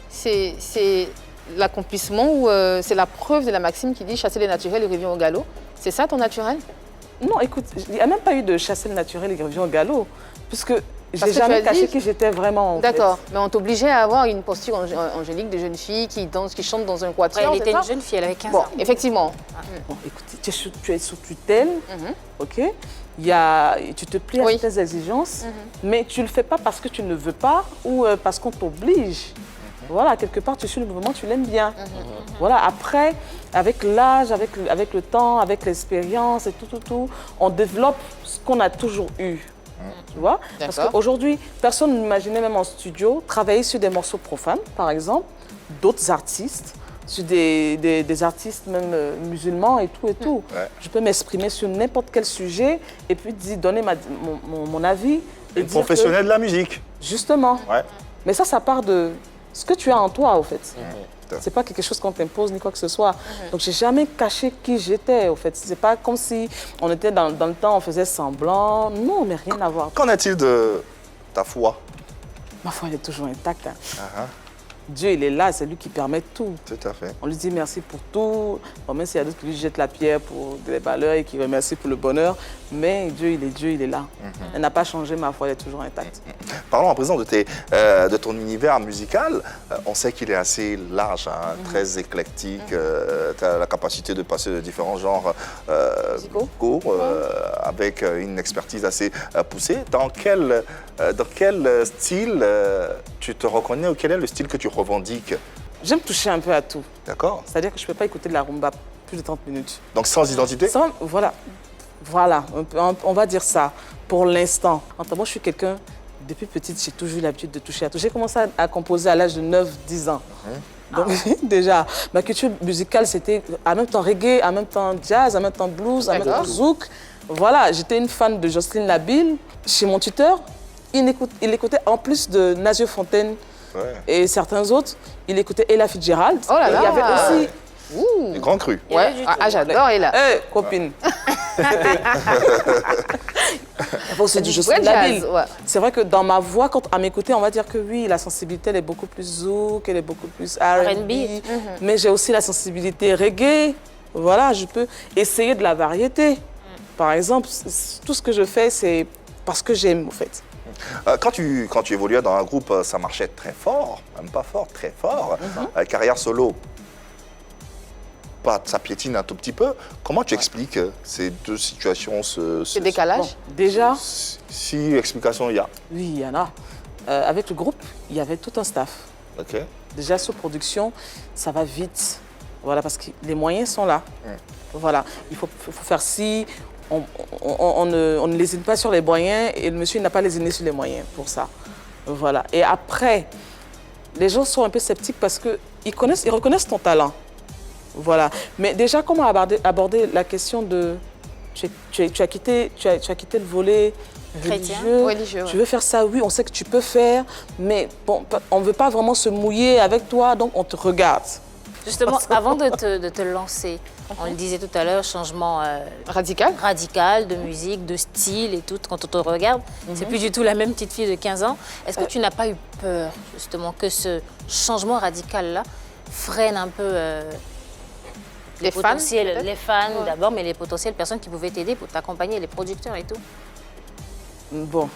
c'est l'accomplissement ou c'est la preuve de la maxime qui dit chasser les naturels et revient au galop. C'est ça ton naturel? Non, écoute, il n'y a même pas eu de chasser le naturel et revient au galop, puisque Parce j'ai que jamais tu as caché dit- qui j'étais vraiment. D'accord, mais on t'obligeait à avoir une posture angélique de jeune fille qui danse, qui chante dans un quatuor. Elle était c'est ça? une jeune fille, elle avait 15 Bon, ans. effectivement. Bon, écoute, tu es sous tutelle, ok? Tu te plies à Oui. certaines exigences, mais tu ne le fais pas parce que tu ne veux pas ou parce qu'on t'oblige. Voilà, quelque part, tu suis le mouvement, tu l'aimes bien. Voilà, après, avec l'âge, avec le temps, avec l'expérience et tout, on développe ce qu'on a toujours eu. Tu vois? Parce D'accord. qu'aujourd'hui, personne n'imaginait même en studio travailler sur des morceaux profanes, par exemple, d'autres artistes, sur des artistes même musulmans et tout. Ouais. Je peux m'exprimer sur n'importe quel sujet et puis donner mon avis. Et Une dire que- professionnelle de la musique. Justement. Ouais. Mais ça part de ce que tu as en toi, au fait. C'est pas quelque chose qu'on t'impose ni quoi que ce soit. Donc, j'ai jamais caché qui j'étais, au fait. C'est pas comme si on était dans le temps, on faisait semblant. Non, mais rien à voir. Qu'en est-il de ta foi? Ma foi, elle est toujours intacte. Hein. Dieu, il est là, c'est lui qui permet tout. Tout à fait. On lui dit merci pour tout. Bon, même s'il y a d'autres qui lui jettent la pierre pour des valeurs et qui remercient pour le bonheur, mais Dieu, il est là. Elle n'a pas changé, ma foi, elle est toujours intacte. Parlons à présent de ton univers musical. On sait qu'il est assez large, hein, très éclectique. Tu as la capacité de passer de différents genres musicaux avec une expertise assez poussée. Dans quel style tu te reconnais ou quel est le style que tu revendiques? J'aime toucher un peu à tout. D'accord. C'est-à-dire que je ne peux pas écouter de la rumba plus de 30 minutes. Donc sans identité? Voilà, on va dire ça, pour l'instant. Moi, je suis quelqu'un, depuis petite, j'ai toujours eu l'habitude de toucher à tout. J'ai commencé à composer à l'âge de 9-10 ans. Donc déjà, ma culture musicale, c'était en même temps reggae, en même temps jazz, en même temps blues, en même temps zouk. Voilà, j'étais une fan de Jocelyne Labille. Chez mon tuteur, il écoutait en plus de Nazio Fontaine et certains autres, il écoutait Ella Fitzgerald. Oh là là. Il y avait aussi... Les grands crus. Ouais. J'adore Ella. Copine. C'est du Jocelyne Labille. C'est vrai que dans ma voix, quand à m'écouter, on va dire que oui, la sensibilité, elle est beaucoup plus zouk, elle est beaucoup plus R&B. Mais j'ai aussi la sensibilité reggae. Voilà, je peux essayer de la variété. Par exemple, tout ce que je fais, c'est parce que j'aime, en fait. Quand tu évoluais dans un groupe, ça marchait très fort, même pas fort, très fort. Carrière solo, ça piétine un tout petit peu. Comment tu expliques ces deux situations, ce décalage? Bon, déjà, si explication il y a. Oui, il y en a. Avec le groupe, il y avait tout un staff. Ok. Déjà, sur production, ça va vite. Voilà, parce que les moyens sont là. Voilà, il faut faire ci. On ne lésine pas sur les moyens et le monsieur n'a pas lésiné sur les moyens pour ça. Voilà. Et après, les gens sont un peu sceptiques parce qu'ils reconnaissent ton talent. Voilà. Mais déjà, comment aborder la question de... Tu as quitté le volet religieux. Tu veux faire ça, oui, on sait que tu peux faire, mais bon, on ne veut pas vraiment se mouiller avec toi, donc on te regarde. Justement, avant de te lancer, on le disait tout à l'heure, changement radical de musique, de style et tout, quand on te regarde, c'est plus du tout la même petite fille de 15 ans. Est-ce que tu n'as pas eu peur, justement, que ce changement radical-là freine un peu les fans d'abord, mais les potentielles personnes qui pouvaient t'aider pour t'accompagner, les producteurs et tout? Bon,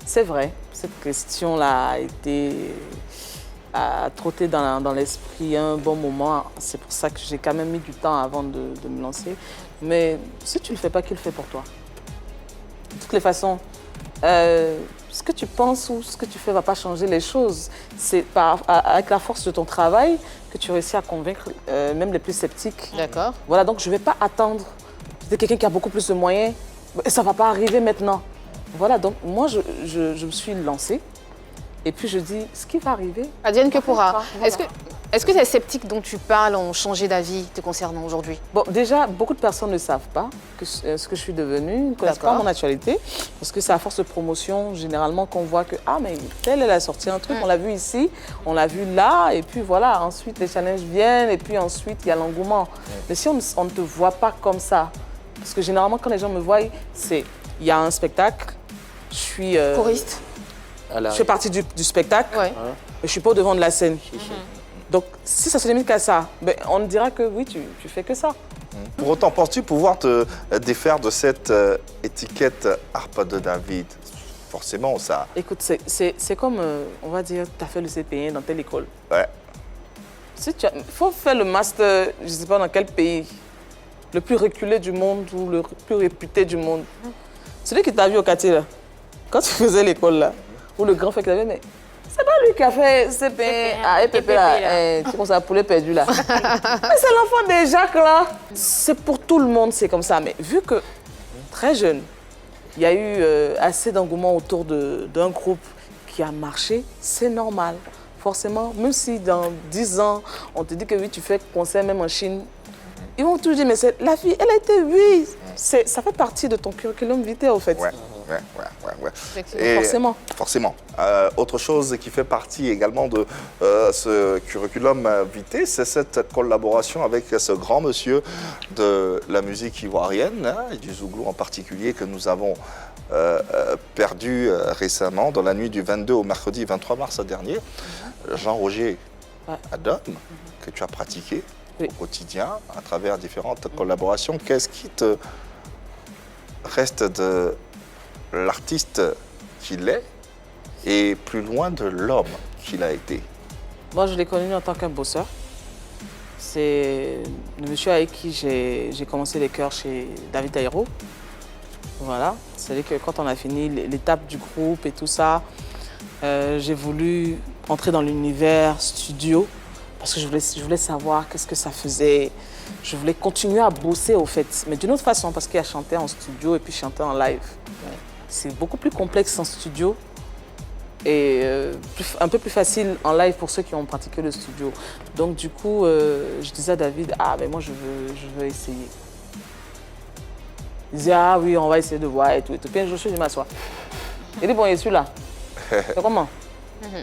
c'est vrai, cette question-là a trotté dans l'esprit un bon moment. C'est pour ça que j'ai quand même mis du temps avant de me lancer. Mais si tu ne le fais pas, qui le fait pour toi? De toutes les façons, ce que tu penses ou ce que tu fais ne va pas changer les choses. C'est avec la force de ton travail que tu réussis à convaincre même les plus sceptiques. D'accord. Voilà, donc je ne vais pas attendre. C'est quelqu'un qui a beaucoup plus de moyens. Et ça ne va pas arriver maintenant. Voilà, donc moi, je me suis lancée. Et puis je dis, ce qui va arriver... Advienne que pourra. Est-ce que les sceptiques dont tu parles ont changé d'avis te concernant aujourd'hui? Bon, déjà, beaucoup de personnes ne savent pas ce que je suis devenue, ne connaissent pas mon actualité. Parce que c'est à force de promotion, généralement, qu'on voit que, ah, mais telle, elle a sorti un truc, on l'a vu ici, on l'a vu là, et puis voilà, ensuite les challenges viennent, et puis ensuite il y a l'engouement. Mais si on ne te voit pas comme ça, parce que généralement, quand les gens me voient, il y a un spectacle, je suis... choriste. Je fais partie du spectacle, mais je ne suis pas au devant de la scène. Donc, si ça se limite qu'à ça, ben, on dira que oui, tu fais que ça. Pour autant, penses-tu pouvoir te défaire de cette étiquette Harpa de David? Forcément, ça... Écoute, c'est comme, on va dire, tu as fait le CP1 dans telle école. Ouais. Si il faut faire le master, je ne sais pas dans quel pays, le plus reculé du monde ou le plus réputé du monde. Celui qui t'a vu au quartier, là, quand tu faisais l'école, là, ou le grand frère que tu avais, mais c'est pas lui qui a fait CP1, EPP, là, tu commences à poulet perdu, là. Mais c'est l'enfant des Jacques, là. C'est pour tout le monde, c'est comme ça. Mais vu que, très jeune, il y a eu assez d'engouement autour d'un groupe qui a marché, c'est normal. Forcément, même si dans 10 ans, on te dit que oui, tu fais concert même en Chine, ils vont toujours dire, mais la fille, elle a été, oui, ça fait partie de ton curriculum vitae, au fait. Ouais. Et Forcément. Forcément. Autre chose qui fait partie également de ce curriculum vitae, c'est cette collaboration avec ce grand monsieur de la musique ivoirienne, hein, et du Zouglou en particulier, que nous avons perdu récemment, dans la nuit du 22 au mercredi 23 mars dernier. Jean-Roger Adom, que tu as pratiqué au quotidien à travers différentes collaborations. Qu'est-ce qui te reste de l'artiste qu'il est et plus loin de l'homme qu'il a été? Moi, je l'ai connu en tant qu'un bosseur. C'est le monsieur avec qui j'ai commencé les chœurs chez David Airo. Voilà, c'est-à-dire que quand on a fini l'étape du groupe et tout ça, j'ai voulu entrer dans l'univers studio parce que je voulais savoir qu'est-ce que ça faisait. Je voulais continuer à bosser au fait, mais d'une autre façon parce qu'il y a chanté en studio et puis chanter en live. C'est beaucoup plus complexe en studio et un peu plus facile en live pour ceux qui ont pratiqué le studio. Donc du coup, je disais à David, ah mais moi je veux essayer. Il disait, ah oui, on va essayer de voir et tout. Puis je suis, je m'assois. Il dit, bon, il est celui-là. Comment?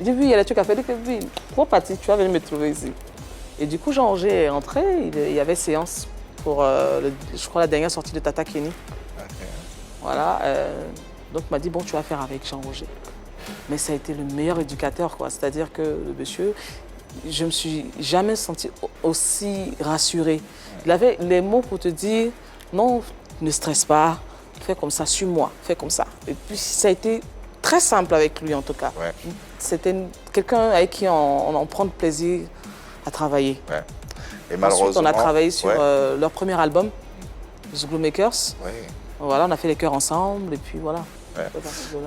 Il dit, oui, il y a des trucs à faire. Il dit, oui, pour partir, tu vas venir me trouver ici. Et du coup, Jean-Roger est rentré. Il y avait séance pour, je crois, la dernière sortie de Tata Kenny. Voilà. Donc, il m'a dit, bon, tu vas faire avec Jean-Roger. Mais ça a été le meilleur éducateur, quoi. C'est-à-dire que le monsieur, je ne me suis jamais sentie aussi rassurée. Il avait les mots pour te dire, non, ne stresse pas, fais comme ça, suis-moi, fais comme ça. Et puis ça a été très simple avec lui en tout cas. Ouais. C'était quelqu'un avec qui on prend de plaisir à travailler. Ouais. Et malheureusement, ensuite, on a travaillé sur leur premier album, Zouglou Makers. Ouais. Voilà, on a fait les chœurs ensemble et puis voilà. Ouais.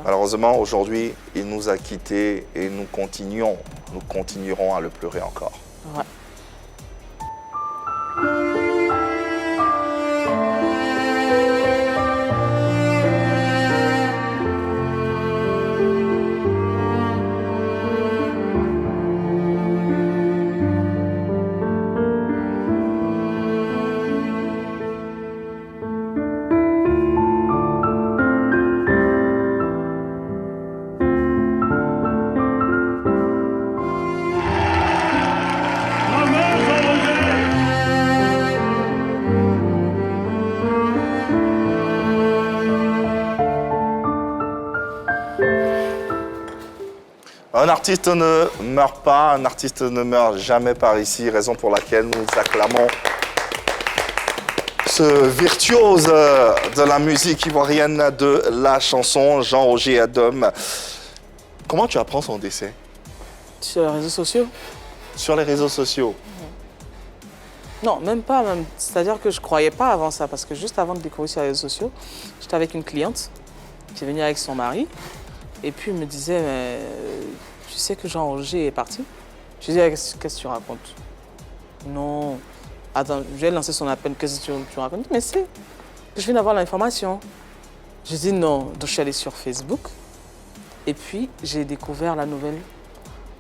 Malheureusement, aujourd'hui, il nous a quittés et nous continuerons à le pleurer encore. Ouais. Un artiste ne meurt pas, un artiste ne meurt jamais par ici, raison pour laquelle nous acclamons ce virtuose de la musique ivoirienne, de la chanson, Jean-Roger Adom. Comment tu apprends son décès? Sur les réseaux sociaux. Sur les réseaux sociaux? Non, même pas. C'est-à-dire que je ne croyais pas avant ça, parce que juste avant de découvrir sur les réseaux sociaux, j'étais avec une cliente qui est venue avec son mari. Et puis, il me disait, mais tu sais que Jean-Roger est parti? Je lui disais, qu'est-ce que tu racontes? Non. Attends, je vais lancer son appel, qu'est-ce que tu racontes? Mais c'est que je viens d'avoir l'information. Je dis non. Donc, je suis allée sur Facebook. Et puis, j'ai découvert la nouvelle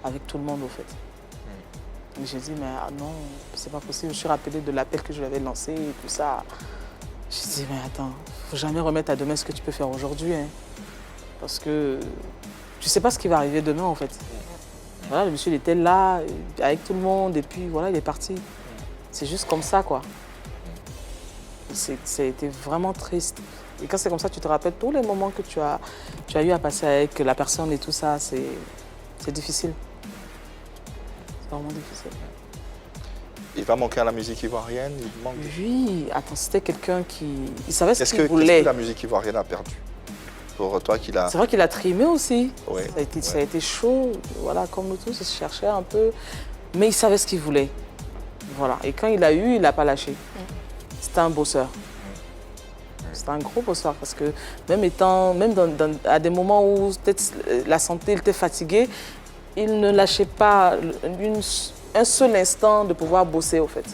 avec tout le monde, au fait. Et j'ai dit, mais non, c'est pas possible. Je suis rappelée de l'appel que je lui avais lancé et tout ça. J'ai dit, mais attends, faut jamais remettre à demain ce que tu peux faire aujourd'hui, hein. Parce que tu sais pas ce qui va arriver demain, en fait. Voilà, le monsieur, il était là, avec tout le monde, et puis voilà, il est parti. C'est juste comme ça, quoi. Ça a été vraiment triste. Et quand c'est comme ça, tu te rappelles tous les moments que tu as eu à passer avec la personne et tout ça, c'est difficile. C'est vraiment difficile. Il va manquer à la musique ivoirienne? Oui, attends, c'était quelqu'un qui... Il savait ce qu'il voulait. Qu'est-ce que la musique ivoirienne a perdu? Pour toi qu'il a... C'est vrai qu'il a trimé aussi. Oui. Ça a été chaud, voilà, comme nous tous, il se cherchait un peu. Mais il savait ce qu'il voulait. Voilà. Et quand il a eu, il n'a pas lâché. C'était un bosseur. C'était un gros bosseur parce que même à des moments où peut-être la santé était fatiguée, il ne lâchait pas un seul instant de pouvoir bosser, au fait.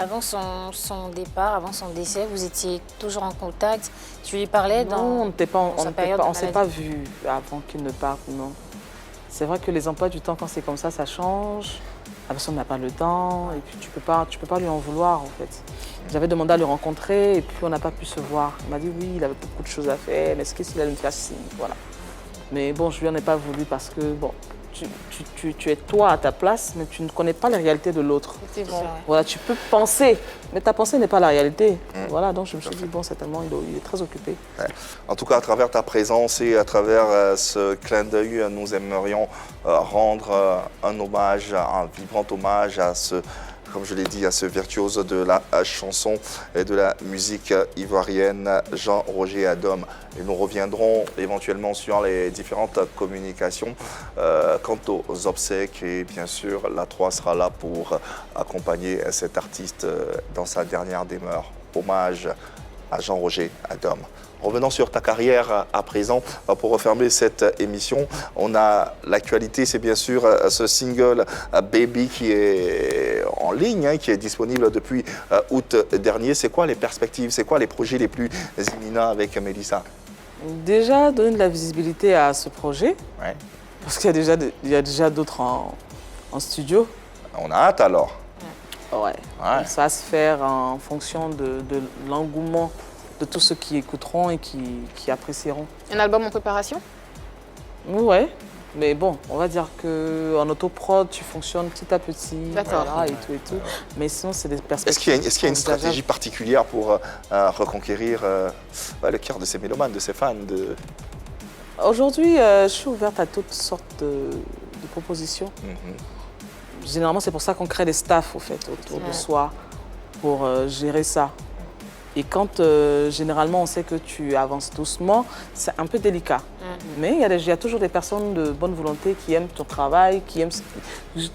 Avant son départ, avant son décès, vous étiez toujours en contact? Tu lui parlais on ne s'est pas vu avant qu'il ne parte, non. C'est vrai que les emplois du temps, quand c'est comme ça change. la personne n'a pas le temps, et puis tu peux pas lui en vouloir, en fait. J'avais demandé à le rencontrer, et puis on n'a pas pu se voir. Il m'a dit oui, il avait beaucoup de choses à faire, mais est-ce qu'il allait me faire signe, voilà. Mais bon, je lui en ai pas voulu parce que, bon, tu es toi à ta place, mais tu ne connais pas la réalité de l'autre. Voilà, tu peux penser, mais ta pensée n'est pas la réalité. Voilà, donc je me suis dit, bon, certainement, il est très occupé. Ouais. En tout cas, à travers ta présence et à travers ce clin d'œil, nous aimerions rendre un hommage, un vibrant hommage à ce, comme je l'ai dit, à ce virtuose de la chanson et de la musique ivoirienne, Jean-Roger Adom. Et nous reviendrons éventuellement sur les différentes communications quant aux obsèques. Et bien sûr, la 3 sera là pour accompagner cet artiste dans sa dernière demeure. Hommage à Jean-Roger Adom. Revenons sur ta carrière à présent pour refermer cette émission. On a l'actualité, c'est bien sûr ce single Baby qui est en ligne, qui est disponible depuis août dernier. C'est quoi les perspectives, c'est quoi les projets les plus imminents avec Mélissa? Déjà, donner de la visibilité à ce projet, ouais. Parce qu'il y a déjà d'autres en studio. On a hâte alors. Ouais. Ça va se faire en fonction de l'engouement de tous ceux qui écouteront et qui apprécieront. Un album en préparation? Ouais, mais bon, on va dire qu'en autoprod, tu fonctionnes petit à petit, voilà, et tout. Mais sinon, c'est des perspectives. Est-ce qu'il y a une stratégie particulière pour reconquérir le cœur de ces mélomanes, de ces fans Aujourd'hui, je suis ouverte à toutes sortes de propositions. Généralement, c'est pour ça qu'on crée des staffs, au fait, autour de soi, pour gérer ça. Et quand généralement on sait que tu avances doucement, c'est un peu délicat. Mais il y a toujours des personnes de bonne volonté qui aiment ton travail, qui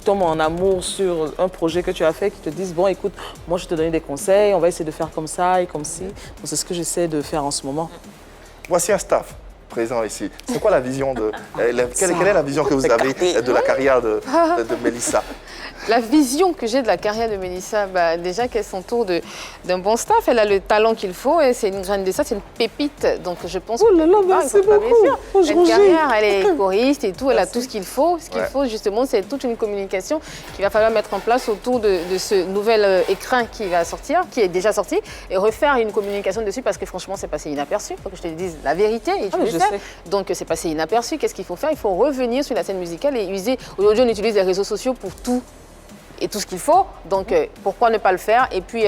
tombent en amour sur un projet que tu as fait, qui te disent « Bon, écoute, moi je te donne des conseils, on va essayer de faire comme ça et comme ci. » C'est ce que j'essaie de faire en ce moment. Voici un staff présent ici. C'est quoi la vision de... quelle est la vision que vous avez de la carrière de Mélissa? La vision que j'ai de la carrière de Mélissa, déjà qu'elle s'entoure d'un bon staff, elle a le talent qu'il faut et c'est une graine de ça, c'est une pépite. Donc je pense que... Oh là là, merci beaucoup. Une carrière, elle est choriste et tout, elle a tout ce qu'il faut. Ce qu'il faut justement, c'est toute une communication qu'il va falloir mettre en place autour de ce nouvel écrin qui va sortir, qui est déjà sorti, et refaire une communication dessus parce que franchement, c'est passé inaperçu. Il faut que je te dise la vérité et tu le sais. Donc c'est passé inaperçu. Qu'est-ce qu'il faut faire? Il faut revenir sur la scène musicale et user. Aujourd'hui, on utilise les réseaux sociaux pour tout et tout ce qu'il faut. Donc pourquoi ne pas le faire? Et puis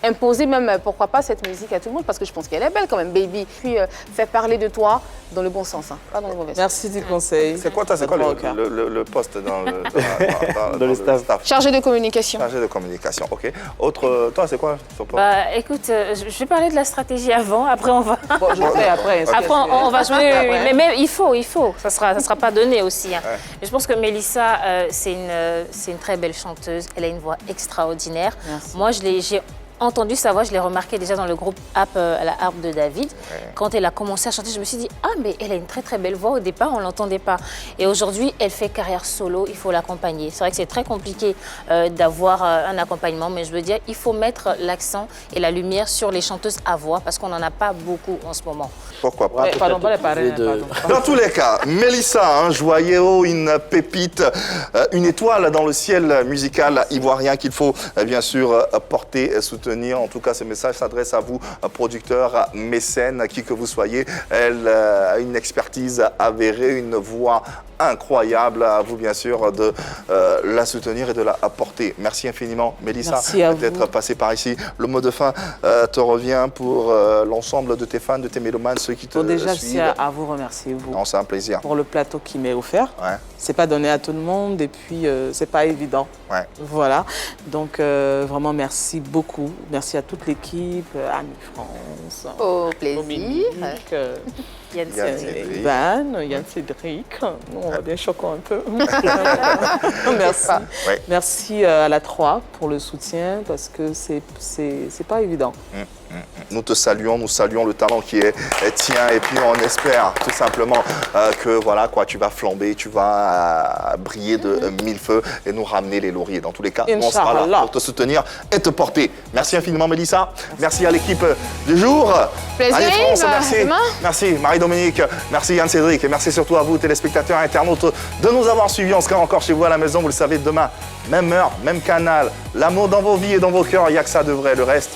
imposer même, pourquoi pas, cette musique à tout le monde, parce que je pense qu'elle est belle quand même, Baby. Puis faire parler de toi dans le bon sens, pas dans le mauvais sens. Merci du conseil. C'est quoi le poste dans le staff? Chargé de communication. Chargé de communication, ok. Autre, toi, c'est quoi ton poste? Écoute, je vais parler de la stratégie avant, après on va... Bon, je sais, après. Après, on va jouer, mais il faut. Ça sera pas donné aussi. Hein. Je pense que Mélissa, c'est une très belle chanteuse. Elle a une voix extraordinaire. Merci. Moi, j'ai entendu sa voix, je l'ai remarqué déjà dans le groupe La Harpe de David. Quand elle a commencé à chanter, je me suis dit, ah, mais elle a une très très belle voix. Au départ, on ne l'entendait pas. Et aujourd'hui, elle fait carrière solo, il faut l'accompagner. C'est vrai que c'est très compliqué d'avoir un accompagnement, mais je veux dire, il faut mettre l'accent et la lumière sur les chanteuses à voix, parce qu'on n'en a pas beaucoup en ce moment. Pourquoi pas? Pardon. Dans tous les cas, Mélissa, joyau, une pépite, une étoile dans le ciel musical ivoirien qu'il faut bien sûr porter, soutenir. En tout cas, ce message s'adresse à vous, producteurs, mécènes, qui que vous soyez. Elle a une expertise avérée, une voix incroyable. À vous, bien sûr, de la soutenir et de la porter. Merci infiniment, Mélissa, d'être passée par ici. Le mot de fin te revient pour l'ensemble de tes fans, de tes mélomanes, ceux qui te suivent. Déjà, c'est à vous remercier, vous. Non, c'est un plaisir. Pour le plateau qui m'est offert. C'est pas donné à tout le monde et puis c'est pas évident. Voilà. Donc, vraiment, merci beaucoup. Merci à toute l'équipe, Annie-France. Au plaisir. Yann Cédric. On va bien choquer un peu. Merci. Merci à la 3 pour le soutien parce que c'est pas évident. Nous te saluons, nous saluons le talent qui est tien et puis on espère tout simplement que voilà quoi, tu vas flamber, tu vas briller de mille feux et nous ramener les lauriers. Dans tous les cas, on sera là pour te soutenir et te porter. Merci infiniment Mélissa, merci à l'équipe du jour. Plaisir, Anne-France, merci. Merci Marie-Dominique, merci Yann-Cédric et merci surtout à vous téléspectateurs et internautes de nous avoir suivis. On sera encore chez vous à la maison, vous le savez, demain, même heure, même canal. L'amour dans vos vies et dans vos cœurs, il n'y a que ça de vrai, le reste.